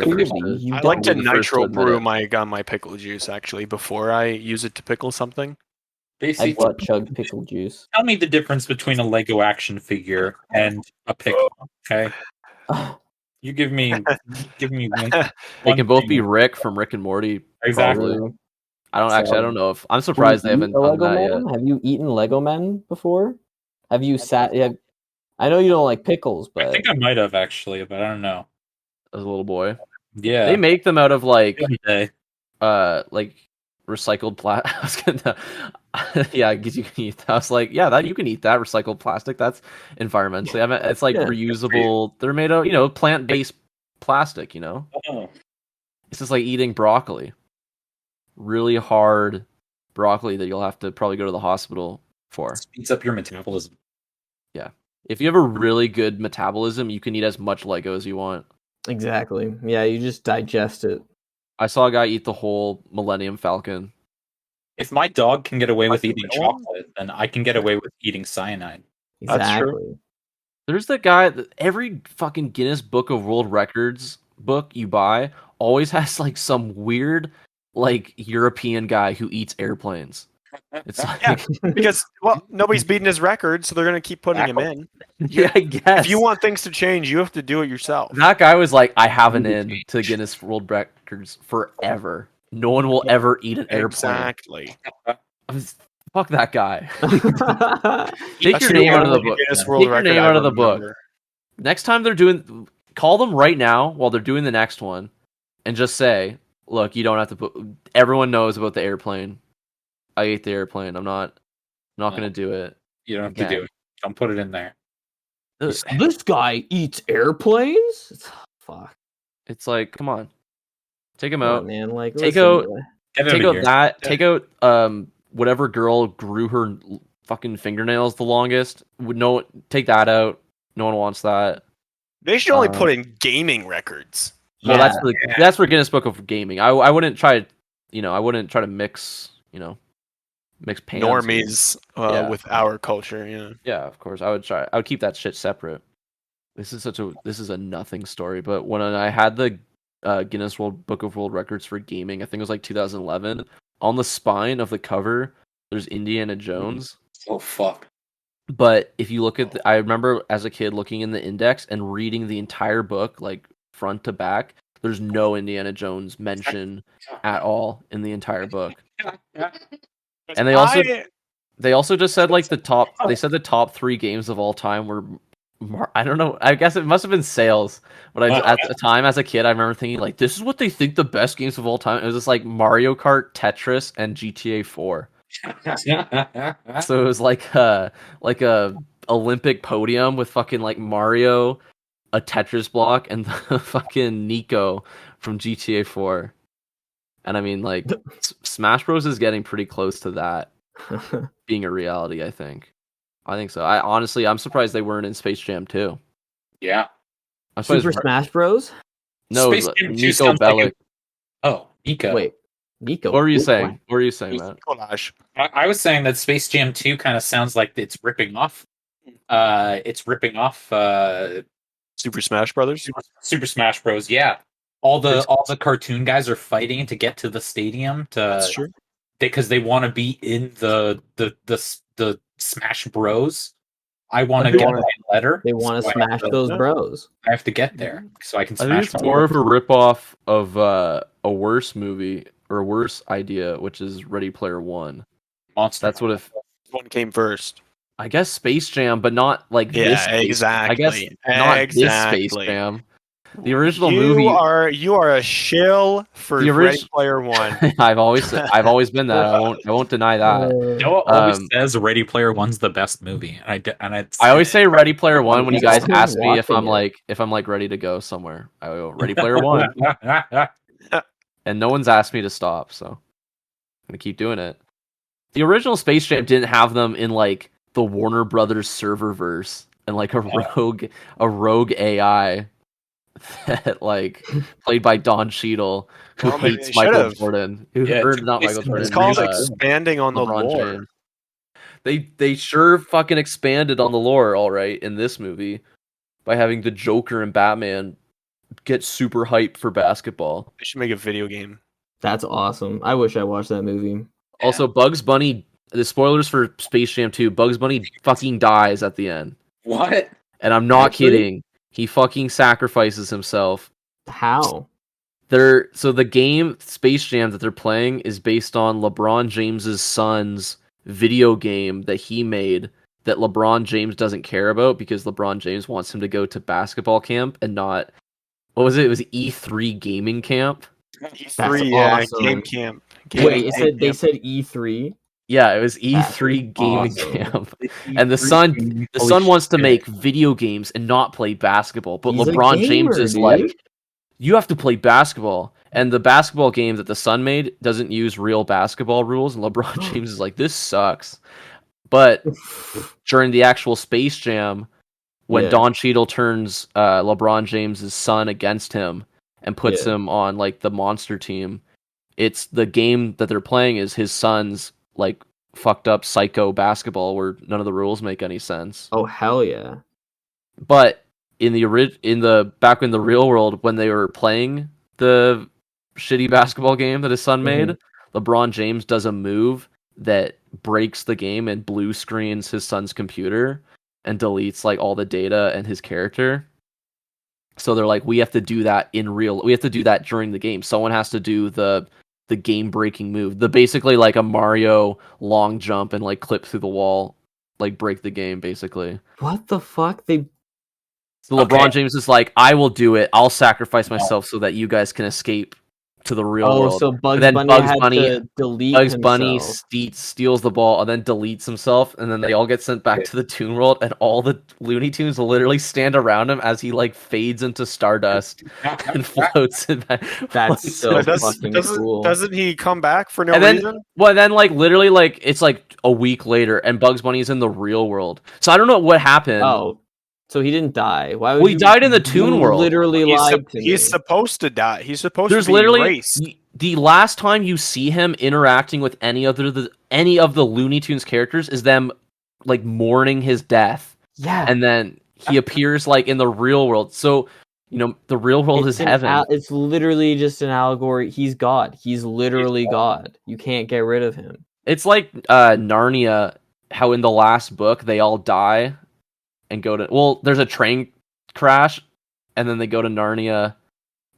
like to nitro brew my pickle juice actually before I use it to pickle something. I butt chug pickle juice. Tell me the difference between a Lego action figure and a pickle, okay? You give me one. They can both be Rick from Rick and Morty. Exactly. Probably. I don't know if I'm surprised they haven't done that yet. Have you eaten Lego men before? Have you sat? I know you don't like pickles, but I think I might have actually, but I don't know. As a little boy, yeah, they make them out of like recycled plastic. Yeah, because you can eat that. I was like, yeah, that you can eat that recycled plastic. That's environmentally. I mean, it's like reusable. They're made of plant-based plastic. It's just like eating broccoli. Really hard broccoli that you'll have to probably go to the hospital for. Speeds up your metabolism. Yeah. If you have a really good metabolism, you can eat as much Lego as you want. Exactly. Yeah, you just digest it. I saw a guy eat the whole Millennium Falcon. If my dog can get away with eating chocolate, then I can get away with eating cyanide. Exactly. There's the guy that every fucking Guinness Book of World Records book you buy always has like some weird like European guy who eats airplanes. It's like because nobody's beating his record, so they're gonna keep putting him in. Yeah, I guess. If you want things to change, you have to do it yourself. That guy was like, I have an in to Guinness World Records forever. No one will ever eat an airplane. Exactly. Fuck that guy. Take your name out of the book. Take your name out of the book. Next time call them right now while they're doing the next one, and just say, "Look, you don't have to put. Everyone knows about the airplane. I ate the airplane. I'm not going to do it. You don't have to do it. Don't put it in there. This guy eats airplanes? Fuck. It's like, come on. Take him out, man. Like, take out that. Take out whatever girl grew her fucking fingernails the longest. Take that out. No one wants that. They should only put in gaming records. Well, that's for Guinness Book of Gaming. I wouldn't try. I wouldn't try to mix. Mix pans normies with our culture. Yeah, of course. I would keep that shit separate. This is a nothing story, but when I had the Guinness Book of World Records for gaming, I think it was like 2011. On the spine of the cover, there's Indiana Jones. Oh fuck! But if you look at, I remember as a kid looking in the index and reading the entire book, like front to back. There's no Indiana Jones mention at all in the entire book. And they also just said like the top 3 games of all time were. I don't know. I guess it must have been sales, but at the time as a kid, I remember thinking like, "This is what they think the best games of all time." It was just like Mario Kart, Tetris, and GTA 4. So it was like a Olympic podium with fucking like Mario, a Tetris block, and the fucking Nico from GTA 4. And I mean, like, Smash Bros is getting pretty close to that being a reality. I think so. I'm surprised they weren't in Space Jam 2. Yeah. Super Smash Bros? No, Nico Bellic. Nico. Wait, Nico. What were you saying? What were you saying, Matt? I was saying that Space Jam 2 kind of sounds like it's ripping off. Super Smash Brothers. Super Smash Bros. Yeah. All the cartoon guys are fighting to get to the stadium That's true. Because they want to be in the Smash Bros. I want to get my letter. They want to smash those bros. I have to get there so I can smash. I think it's more of a ripoff of a worse movie or a worse idea, which is Ready Player One. Monster. That's what if one came first. I guess Space Jam, but not like this. Exactly. I guess not this Space Jam. The original movie. You are a shill for Ready Player One. I've always been that. I won't deny that. Noah always says Ready Player One's the best movie, I always say Ready Player One when you guys ask me if I'm like ready to go somewhere. I go Ready Player One, and no one's asked me to stop, so I'm gonna keep doing it. The original Space Jam didn't have them in like the Warner Brothers serververse and like a rogue AI. That like played by Don Cheadle, who hates Michael Jordan. Not Michael Jordan. It's called expanding on the lore. James. They sure fucking expanded on the lore, all right, in this movie by having the Joker and Batman get super hyped for basketball. They should make a video game. That's awesome. I wish I watched that movie. Also, Bugs Bunny. The spoilers for Space Jam 2. Bugs Bunny fucking dies at the end. What? And I'm not kidding. He fucking sacrifices himself. How? So the game Space Jam that they're playing is based on LeBron James's son's video game that he made that LeBron James doesn't care about because LeBron James wants him to go to basketball camp and not, what was it? It was E3 gaming camp. E3, awesome. Game camp. Wait, they said E3? Yeah, it was E3 gaming camp. And the son wants to make video games and not play basketball. But he's LeBron James is like, you have to play basketball. And the basketball game that the son made doesn't use real basketball rules. And LeBron James is like, this sucks. But during the actual Space Jam, when Don Cheadle turns LeBron James' son against him and puts him on like the monster team, it's the game that they're playing is his son's like fucked up psycho basketball where none of the rules make any sense. Oh hell yeah. But in the back in the real world, when they were playing the shitty basketball game that his son made, LeBron James does a move that breaks the game and blue screens his son's computer and deletes like all the data and his character. So they're like, we have to do that during the game. Someone has to do the game breaking move. Basically like a Mario long jump and like clip through the wall, like break the game basically. What the fuck? So LeBron James is like, I will do it. I'll sacrifice myself so that you guys can escape to the real world. So Bugs Bunny had to delete Bugs himself. Bunny steals the ball and then deletes himself, and then they all get sent back to the Toon World, and all the Looney Tunes literally stand around him as he like fades into stardust and floats it back. That's so fucking cool. Doesn't he come back for no reason? Well, then like literally like it's like a week later, and Bugs Bunny's in the real world. So I don't know what happened. Oh. So he didn't die. Why would he died in the Toon World. Literally lied to me. He's supposed to die. He's supposed to be erased. The last time you see him interacting with any of the Looney Tunes characters is them like mourning his death. Yeah. And then he appears like in the real world. So, the real world is heaven. It's literally just an allegory. He's God. He's literally God. You can't get rid of him. It's like Narnia, how in the last book they all die and go to there's a train crash and then they go to Narnia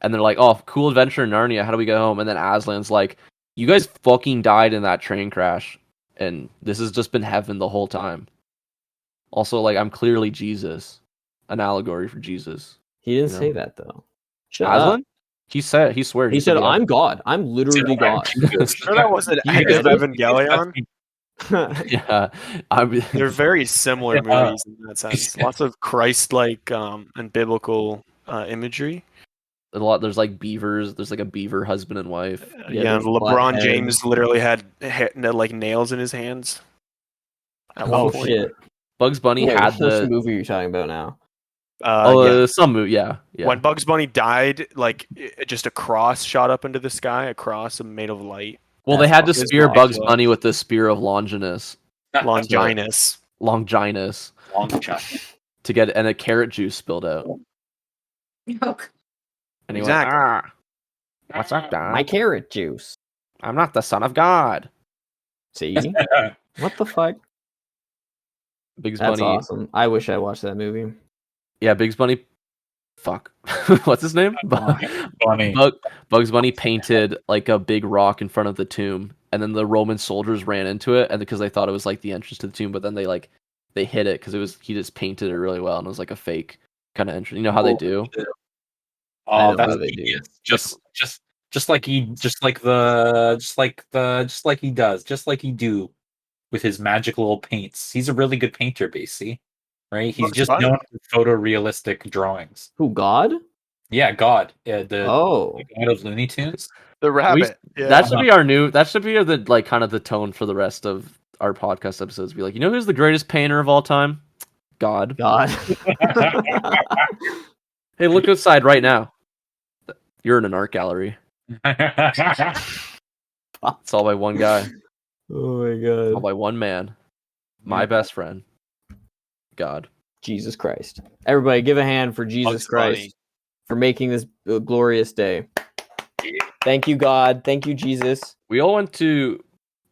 and they're like, oh, cool adventure in Narnia, how do we go home? And then Aslan's like, you guys fucking died in that train crash and this has just been heaven the whole time. Also, like, I'm clearly Jesus, an allegory for Jesus. He didn't say that though. Aslan? He swears. He said, I'm God. I'm literally God. Sure that wasn't Evangelion? Yeah, they're very similar movies in that sense. Lots of Christ-like and biblical imagery. There's like beavers. There's like a beaver husband and wife. And LeBron James literally had like nails in his hands. Shit! Bugs Bunny had the movie you're talking about now. Some movie, yeah. When Bugs Bunny died, like just a cross shot up into the sky, a cross made of light. Well, they had to spear Bugs Bunny with the spear of Longinus. Longinus. To get and a carrot juice spilled out. Anyway, exactly. What's up, Dad? My carrot juice. I'm not the son of God. See? What the fuck? Bugs That's Bunny. Awesome. I wish I watched that movie. Yeah, Bugs Bunny. Fuck. What's his name? Bugs Bunny painted like a big rock in front of the tomb, and then the Roman soldiers ran into it, and because they thought it was like the entrance to the tomb, but then they hit it because he just painted it really well, and it was like a fake kind of entrance. You know how they do? Oh, that's they do. Just like he do with his magic little paints. He's a really good painter, basically. Right? He's just known for photorealistic drawings. Who, God? Yeah, God. The God of Looney Tunes. The rabbit. That should be the like kind of the tone for the rest of our podcast episodes. Be like, who's the greatest painter of all time? God. Hey, look outside right now. You're in an art gallery. It's all by one guy. Oh my god. All by one man. My best friend. God. Jesus Christ. Everybody give a hand for Jesus Christ for making this a glorious day. Thank you, God. Thank you, Jesus. We all went to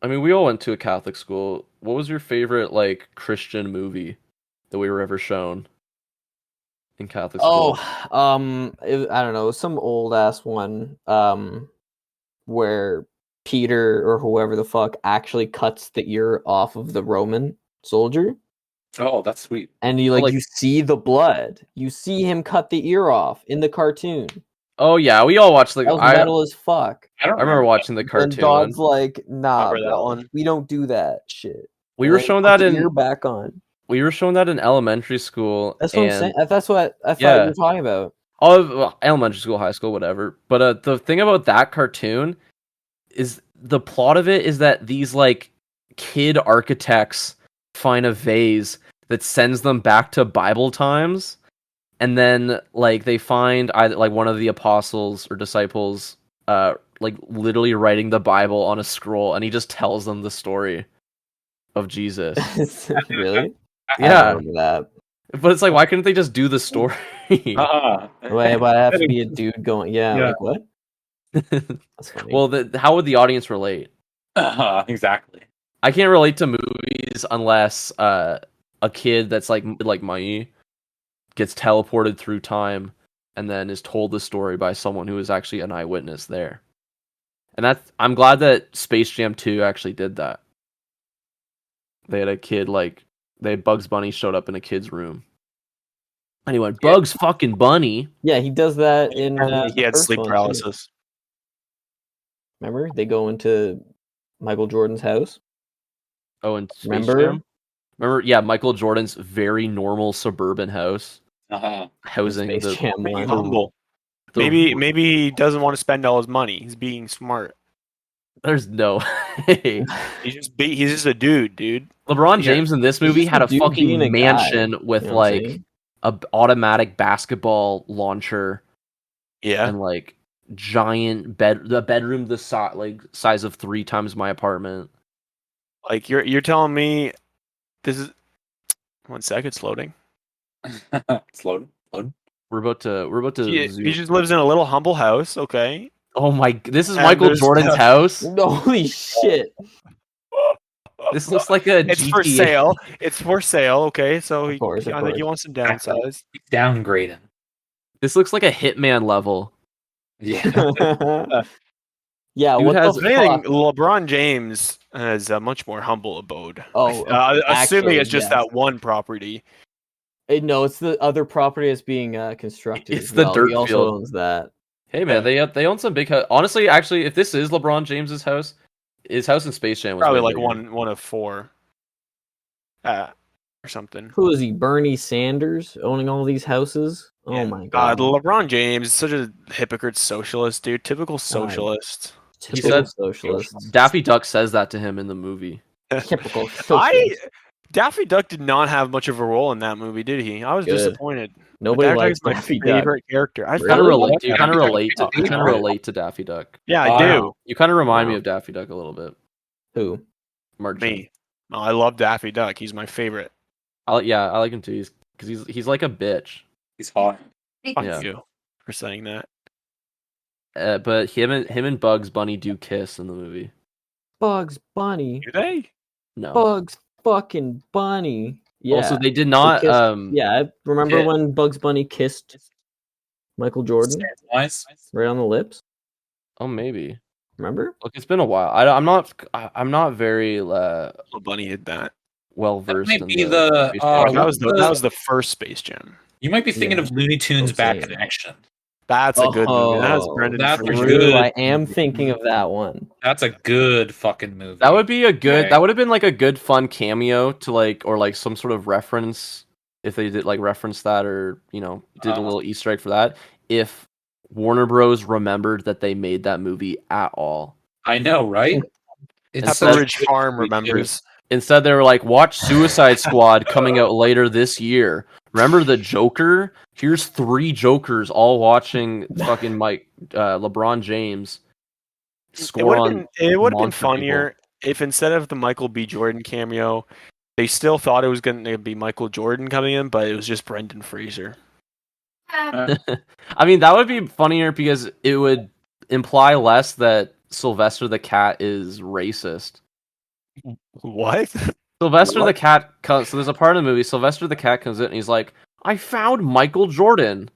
a Catholic school. What was your favorite like Christian movie that we were ever shown in Catholic school? I don't know, some old ass one where Peter or whoever the fuck actually cuts the ear off of the Roman soldier. Oh, that's sweet. And you see the blood. You see him cut the ear off in the cartoon. Oh yeah, we all watched that was metal as fuck. I remember watching the cartoon. And Dog's like, nah, bro, we don't do that shit. We were shown that in ear back on. We were shown that in elementary school. That's what I'm saying. That's what I thought you were talking about. Elementary school, high school, whatever. But the thing about that cartoon is the plot of it is that these like kid architects find a vase that sends them back to Bible times, and then like they find either like one of the apostles or disciples like literally writing the Bible on a scroll, and he just tells them the story of Jesus. Really? Yeah. That. But it's like, why couldn't they just do the story? Wait, but I have to be a dude going. Yeah. Like what? That's funny. Well, how would the audience relate? Exactly. I can't relate to movies unless a kid that's like Mai gets teleported through time and then is told the story by someone who is actually an eyewitness there. And I'm glad that Space Jam 2 actually did that. They had a kid Bugs Bunny showed up in a kid's room. And he went, Bugs fucking Bunny. Yeah, he does that in. He had sleep paralysis. Remember, they go into Michael Jordan's house. Oh, and Remember, yeah, Michael Jordan's very normal suburban house. Housing the Jam humble. Maybe he doesn't want to spend all his money. He's being smart. There's no way. He's just a dude. LeBron James in this movie had a fucking mansion with a automatic basketball launcher. Yeah. And giant the bedroom the size of 3 times my apartment. Like you're telling me this is 1 second, it's loading. It's loading. We're about to he just lives in a little humble house, okay? Oh my, this is Michael Jordan's house? Holy shit. This looks like a It's GTA. for sale. It's for sale, okay? So I think he wants to downsize. Downgrading. This looks like a Hitman level. Yeah. Yeah, what the fuck? LeBron James has a much more humble abode. Oh, assuming it's just that one property. No, it's the other property that's being constructed. It's the dirt he also field. owns that. Hey man, they own some big house. Honestly, actually, if this is LeBron James's house, his house in Space Jam was probably like one of 4, or something. Who is he? Bernie Sanders owning all these houses? Yeah. Oh my god! LeBron James is such a hypocrite socialist, dude. Typical socialist. He said socialist. Daffy Duck says that to him in the movie. Typical socialist. Daffy Duck did not have much of a role in that movie, did he? I was disappointed. Nobody likes my Daffy favorite character. You kind of relate to Daffy Duck. Yeah, I do. You kind of remind me of Daffy Duck a little bit. Who? Me. Oh, I love Daffy Duck. He's my favorite. I like him too. He's like a bitch. He's hot. Thank you for saying that. But him and Bugs Bunny do kiss in the movie. Bugs Bunny? Do they? No. Bugs fucking Bunny. Yeah. Also, they did not. I remember when Bugs Bunny kissed Michael Jordan right on the lips. Oh, maybe. Remember? Look, it's been a while. I'm not very Bunny did that. Well versed. That might be that was the first Space Jam. You might be thinking of Looney Tunes Back Connection. That's a good movie. That's Brendan Fraser. I am thinking of that one. That's a good fucking movie. That would be a good. That would have been like a good fun cameo to or some sort of reference if they did reference that or did a little Easter egg for that. If Warner Bros. Remembered that they made that movie at all. I know, right? Pepperidge Farm remembers. Instead, they were like, watch Suicide Squad coming out later this year. Remember the Joker? Here's 3 Jokers all watching fucking LeBron James score on. It would have been funnier if instead of the Michael B. Jordan cameo, they still thought it was going to be Michael Jordan coming in, but it was just Brendan Fraser. I mean, that would be funnier because it would imply less that Sylvester the Cat is racist. What? Sylvester the Cat so there's a part of the movie, Sylvester the Cat comes in and he's like, I found Michael Jordan.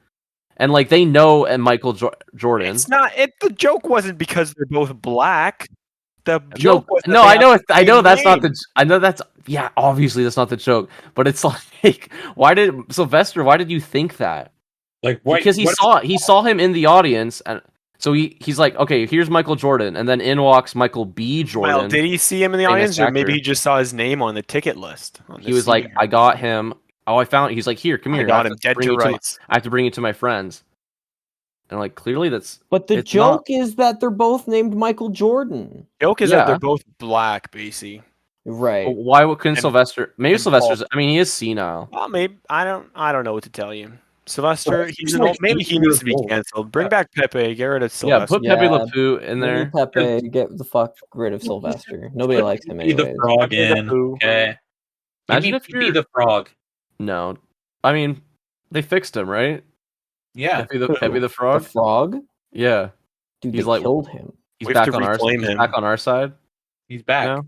And they know and Michael Jordan. It's not the joke wasn't because they're both black. The joke was obviously that's not the joke. But it's why did you think that? Because he saw him in the audience and so he's like, okay, here's Michael Jordan, and then in walks Michael B. Jordan. Well, did he see him in the audience, or maybe he just saw his name on the ticket list? He was like, I got him. Oh, I found. He's like, here, come here. I got him dead to rights. I have to bring it to my friends. And clearly that's. But the joke is that they're both named Michael Jordan. The joke is that they're both black, basically. Right. But why couldn't Sylvester? Maybe Sylvester's. Paul. I mean, he is senile. Well, maybe I don't know what to tell you. Sylvester, maybe he needs to be canceled. Bring back Pepe, get rid of Sylvester. Yeah, put Pepe le Pew in there. Pepe, get the fuck rid of Sylvester. Nobody likes him anyway. The frog in. Okay. Imagine if you be the frog. No. I mean, they fixed him, right? Yeah. Pepe the Frog. The frog? Yeah. Dude, He's they killed him. He's We have back to on our reclaim he's him. back on our side. He's back. now?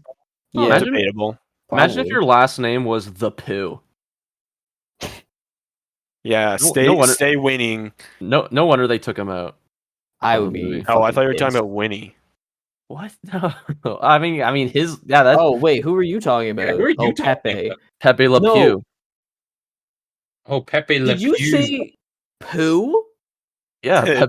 Yeah, Imagine- Debatable. Imagine if probably. your last name was the Pooh. Yeah, stay winning. No wonder they took him out. I of would the movie. be. Oh, I fucking thought you were talking pissed. about Winnie. What? No. I mean his that's Oh wait, who are you talking about? who are you talking Pepe. about? Pepe Le No. Pew. Oh, Pepe le Did you Pew. say poo? Yeah,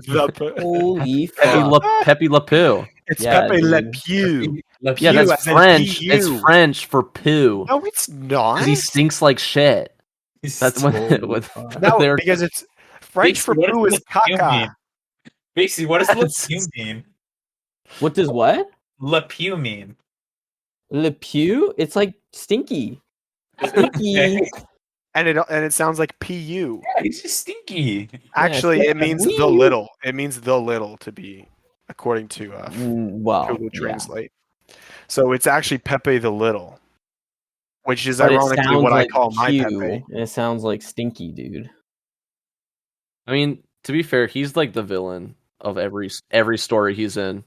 Holy fuck! Pepe Le Pew. It's Yeah, Pepe le dude. Pew. Le Yeah, Pew. that's as in French. PU. It's French for poo. No, it's not. Because he stinks like shit. That's what. Holy fuck. No, they were- because it's French for poo is caca. Basically, what does Le Pew mean? What does what? Le Pew mean? Le Pew? It's like stinky. Stinky. And it sounds like pu. Yeah, he's just stinky. Actually, it's it means wee. the little. It means the little to be, according to Well, Google yeah. Translate. So it's actually Pepe the Little, which is But it ironically sounds what like I call my Pew, Pepe. and it sounds like stinky, dude. I mean, to be fair, he's like the villain of every story he's in.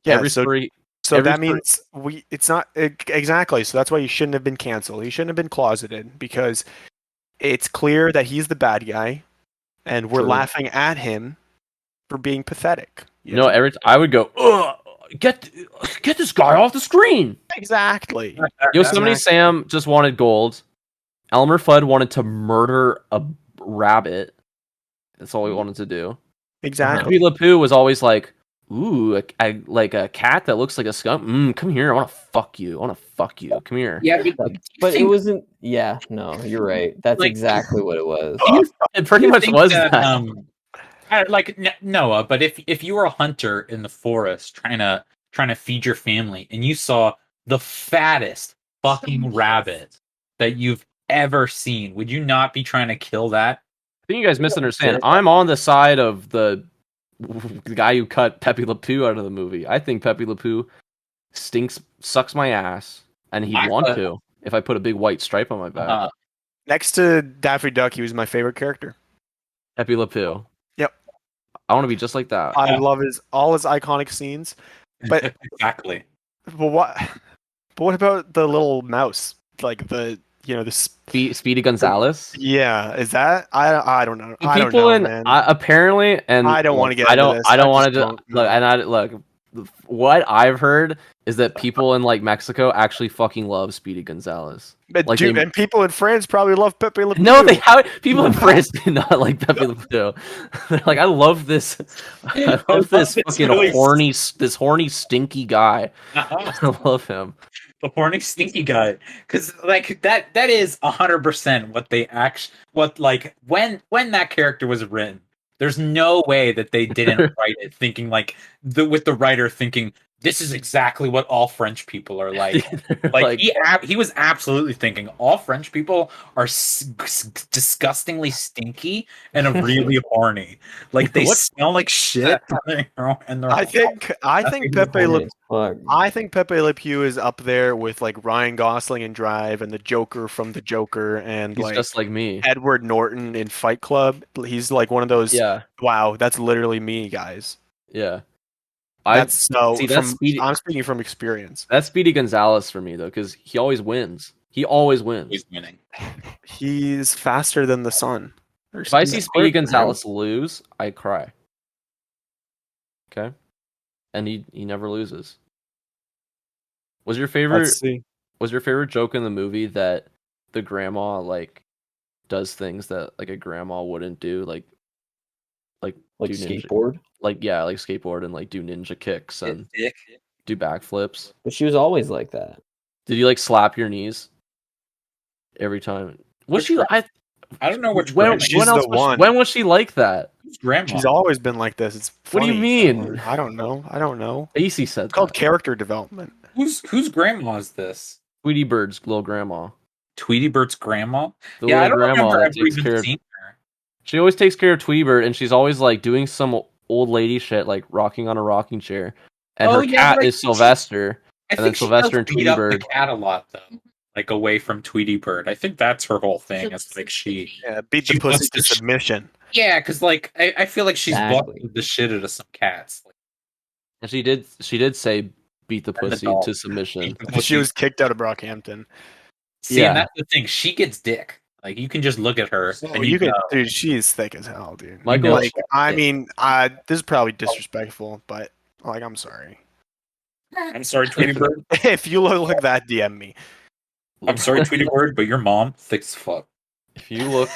Yeah, every so story. so every that story- means it's not exactly. So that's why he shouldn't have been canceled. He shouldn't have been closeted because it's clear that he's the bad guy, and we're True. laughing at him for being pathetic. you No, know? I would go, ugh, get this guy off the screen. Exactly. Yosemite Exactly. Sam just wanted gold. Elmer Fudd wanted to murder a rabbit. That's all he wanted to do. Exactly. Pepe Le Pew was always like, ooh, like a cat that looks like a skunk. Come here, I want to fuck you. Come here. Yeah, But it wasn't. Yeah, no, you're right. That's Like- exactly what it was. It pretty you much think was that. Noah, but if you were a hunter in the forest trying to feed your family and you saw the fattest fucking rabbit that you've ever seen, would you not be trying to kill that? I think you guys misunderstand. I'm on the side of the guy who cut Pepe Le Pew out of the movie. I think Pepe Le Pew sucks my ass, and he'd want to if I put a big white stripe on my back. Next to Daffy Duck, he was my favorite character. Pepe Le Pew. Yep. I want to be just like that. I love all his iconic scenes. But Exactly. what about the little mouse? Like the Speedy Gonzalez. Yeah, is that I don't know. I don't People know, in man. apparently, and I don't wanna get I into don't. this. I don't I want just to don't look. know. And I look. What I've heard is that people in like Mexico actually fucking love Speedy Gonzalez. But like dude, they- and people in France probably love Pepe Le Pew. No, they have people in France do not like Pepe Le Pew. They're like, I love this. I love this fucking really horny, stinky guy. I love him. The horny stinky guy, because like that is 100% what they when that character was written. There's no way that they didn't write it thinking like with the writer thinking this is exactly what all French people are like. Like he was absolutely thinking all French people are disgustingly stinky and really horny. Like they smell like shit. And they're I think Pepe Le Pew is up there with like Ryan Gosling in Drive and the Joker from The Joker and He's like just like me. Edward Norton in Fight Club. He's like one of those. Yeah. Wow, that's literally me, guys. Yeah. I'm speaking from experience. That's Speedy Gonzalez for me though, because he always wins. He always wins. He's winning. He's faster than the sun. If I see Speedy Gonzalez lose, I cry. Okay, and he never loses. Was your favorite joke in the movie that the grandma like does things that like a grandma wouldn't do, like do skateboard? Like skateboard and like do ninja kicks and do backflips. But she was always like that. Did you like slap your knees every time? Was she? I don't know which. When was she like that? Grandma. She's always been like this. It's funny. What do you mean? I don't know. AC said it's called character development. Whose grandma is this? Tweety Bird's little grandma. Tweety Bird's grandma? Yeah, I don't remember ever even seeing her. She always takes care of Tweety Bird, and she's always like doing some old lady shit, like rocking on a rocking chair. And her cat is Sylvester. And then Sylvester and Tweety Bird. The cat a lot though. like away from Tweety Bird. I think that's her whole thing. It's like she beat the pussy to submission. Yeah, because like I feel like she's Exactly. blocking the shit out of some cats. And she did say beat the pussy to submission. She was kicked out of Brockhampton. See, and that's the thing. She gets dick. Like you can just look at her and you can, dude. She's thick as hell, dude. Michael, like, I mean, this is probably disrespectful, but like, I'm sorry. I'm sorry, Tweety Bird. If you look like that, DM me. I'm sorry, Tweety Bird, but your mom thick as fuck. If you look,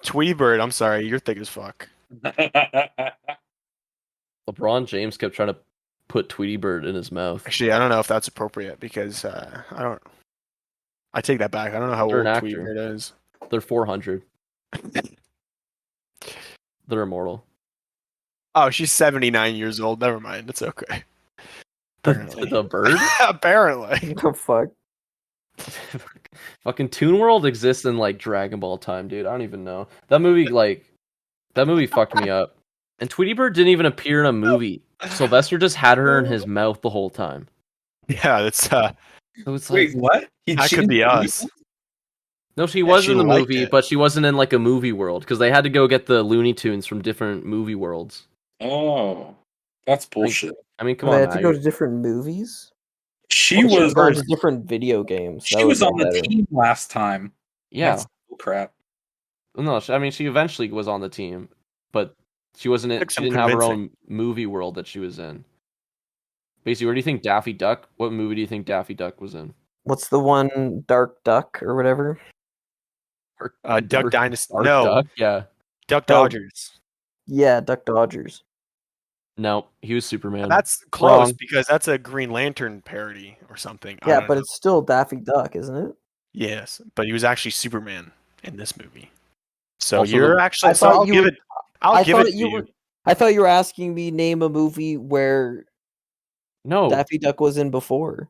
Tweety Bird, I'm sorry, you're thick as fuck. LeBron James kept trying to put Tweety Bird in his mouth. Actually, I don't know if that's appropriate because I take that back. I don't know how old Tweety Bird is. They're 400. They're immortal. Oh, she's 79 years old. Never mind. It's okay. The bird? Apparently. What the fuck? Fucking Toon World exists in like Dragon Ball time, dude. I don't even know. That movie fucked me up. And Tweety Bird didn't even appear in a movie. Sylvester just had her in his mouth the whole time. Yeah, that's So it's Wait, like, what? That could be us. No, she was in the movie, but she wasn't in like a movie world because they had to go get the Looney Tunes from different movie worlds. Oh, that's bullshit. I mean, come They on. had to go to different movies. She was to different video games. She was on the team last time. Yeah. That's crap. No, I mean, she eventually was on the team, but she wasn't in, she didn't have her own movie world that she was in. Basically, where do you think Daffy Duck? What movie do you think Daffy Duck was in? What's the one, Dark Duck or whatever? Duck Dynasty. Dark No. Duck? Yeah. Duck Dodgers. Yeah, Duck Dodgers. No, he was Superman. That's close because that's a Green Lantern parody or something. Yeah, but it's still Daffy Duck, isn't it? Yes, but he was actually Superman in this movie. So Also you're actually. So I'll give it. I'll give it to you. I thought you were asking me name a movie where No, Daffy Duck was in before.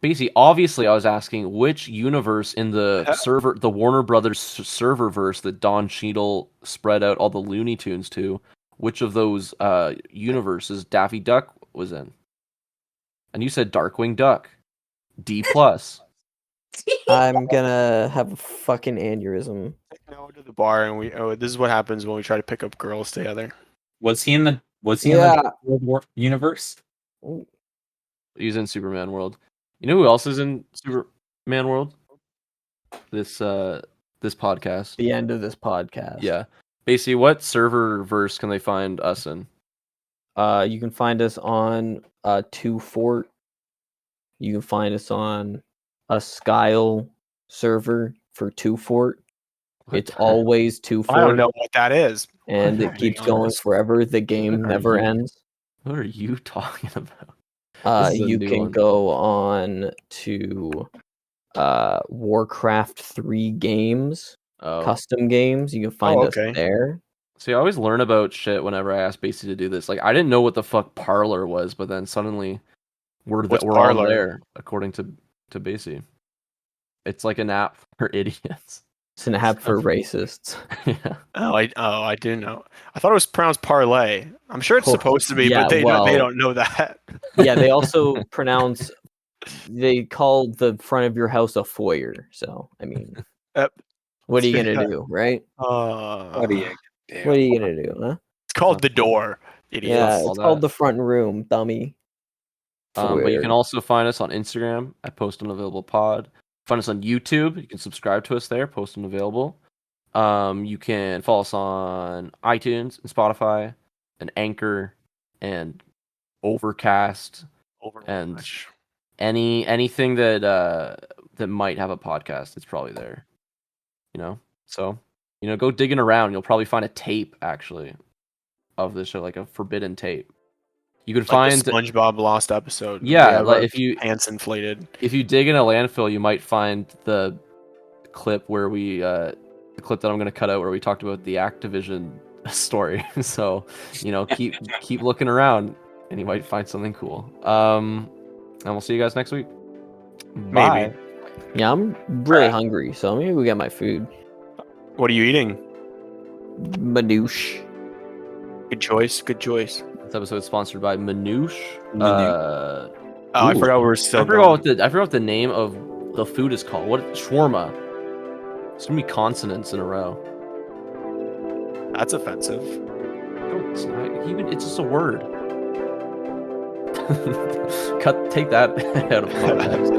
Basically, obviously, I was asking which universe in the server, the Warner Brothers server verse that Don Cheadle spread out all the Looney Tunes to, which of those universes Daffy Duck was in? And you said Darkwing Duck. D+. I'm gonna have a fucking aneurysm. Go to the bar and this is what happens when we try to pick up girls together. Was he in the in the World War universe? He's in Superman World. You know who else is in Superman World? This podcast. The end of this podcast. Yeah. Basically, what server verse can they find us in? You can find us on 2Fort. You can find us on a Skyle server for 2Fort. It's always 2Fort. I don't know what that is. And it keeps going forever. The game never ends. What are you talking about? You can go on to Warcraft 3 games, custom games. You can find us there. See, I always learn about shit whenever I ask Basie to do this. Like, I didn't know what the fuck Parlor was, but then suddenly we're all there, according to Basie. It's like an app for idiots. It's an app for racists. Yeah. I do know. I thought it was pronounced parlay. I'm sure it's supposed to be, but they don't know that. Yeah, they also they call the front of your house a foyer. So I mean, what are you gonna do, right? What are you gonna do, huh? It's called the door. Idiots. Yeah, it's called the front room, dummy. But you can also find us on Instagram at Post Unavailable Pod. Find us on YouTube. You can subscribe to us there, Post Unavailable. You can follow us on iTunes and Spotify and Anchor and Overcast and anything that might have a podcast. It's probably there. So go digging around. You'll probably find a tape actually of this show, like a forbidden tape. You could find the SpongeBob Lost episode. Yeah, like if you pants inflated. If you dig in a landfill, you might find the clip where the clip that I'm going to cut out where we talked about the Activision story. So, keep looking around, and you might find something cool. And we'll see you guys next week. Bye. Maybe. Yeah, I'm really hungry, so maybe we get my food. What are you eating? Manoosh. Good choice. This episode is sponsored by Manoosh. Oh, I forgot we were still. I forgot what the name of the food is called. What shawarma? It's gonna be consonants in a row. That's offensive. No, it's not. It's just a word. Take that out of context.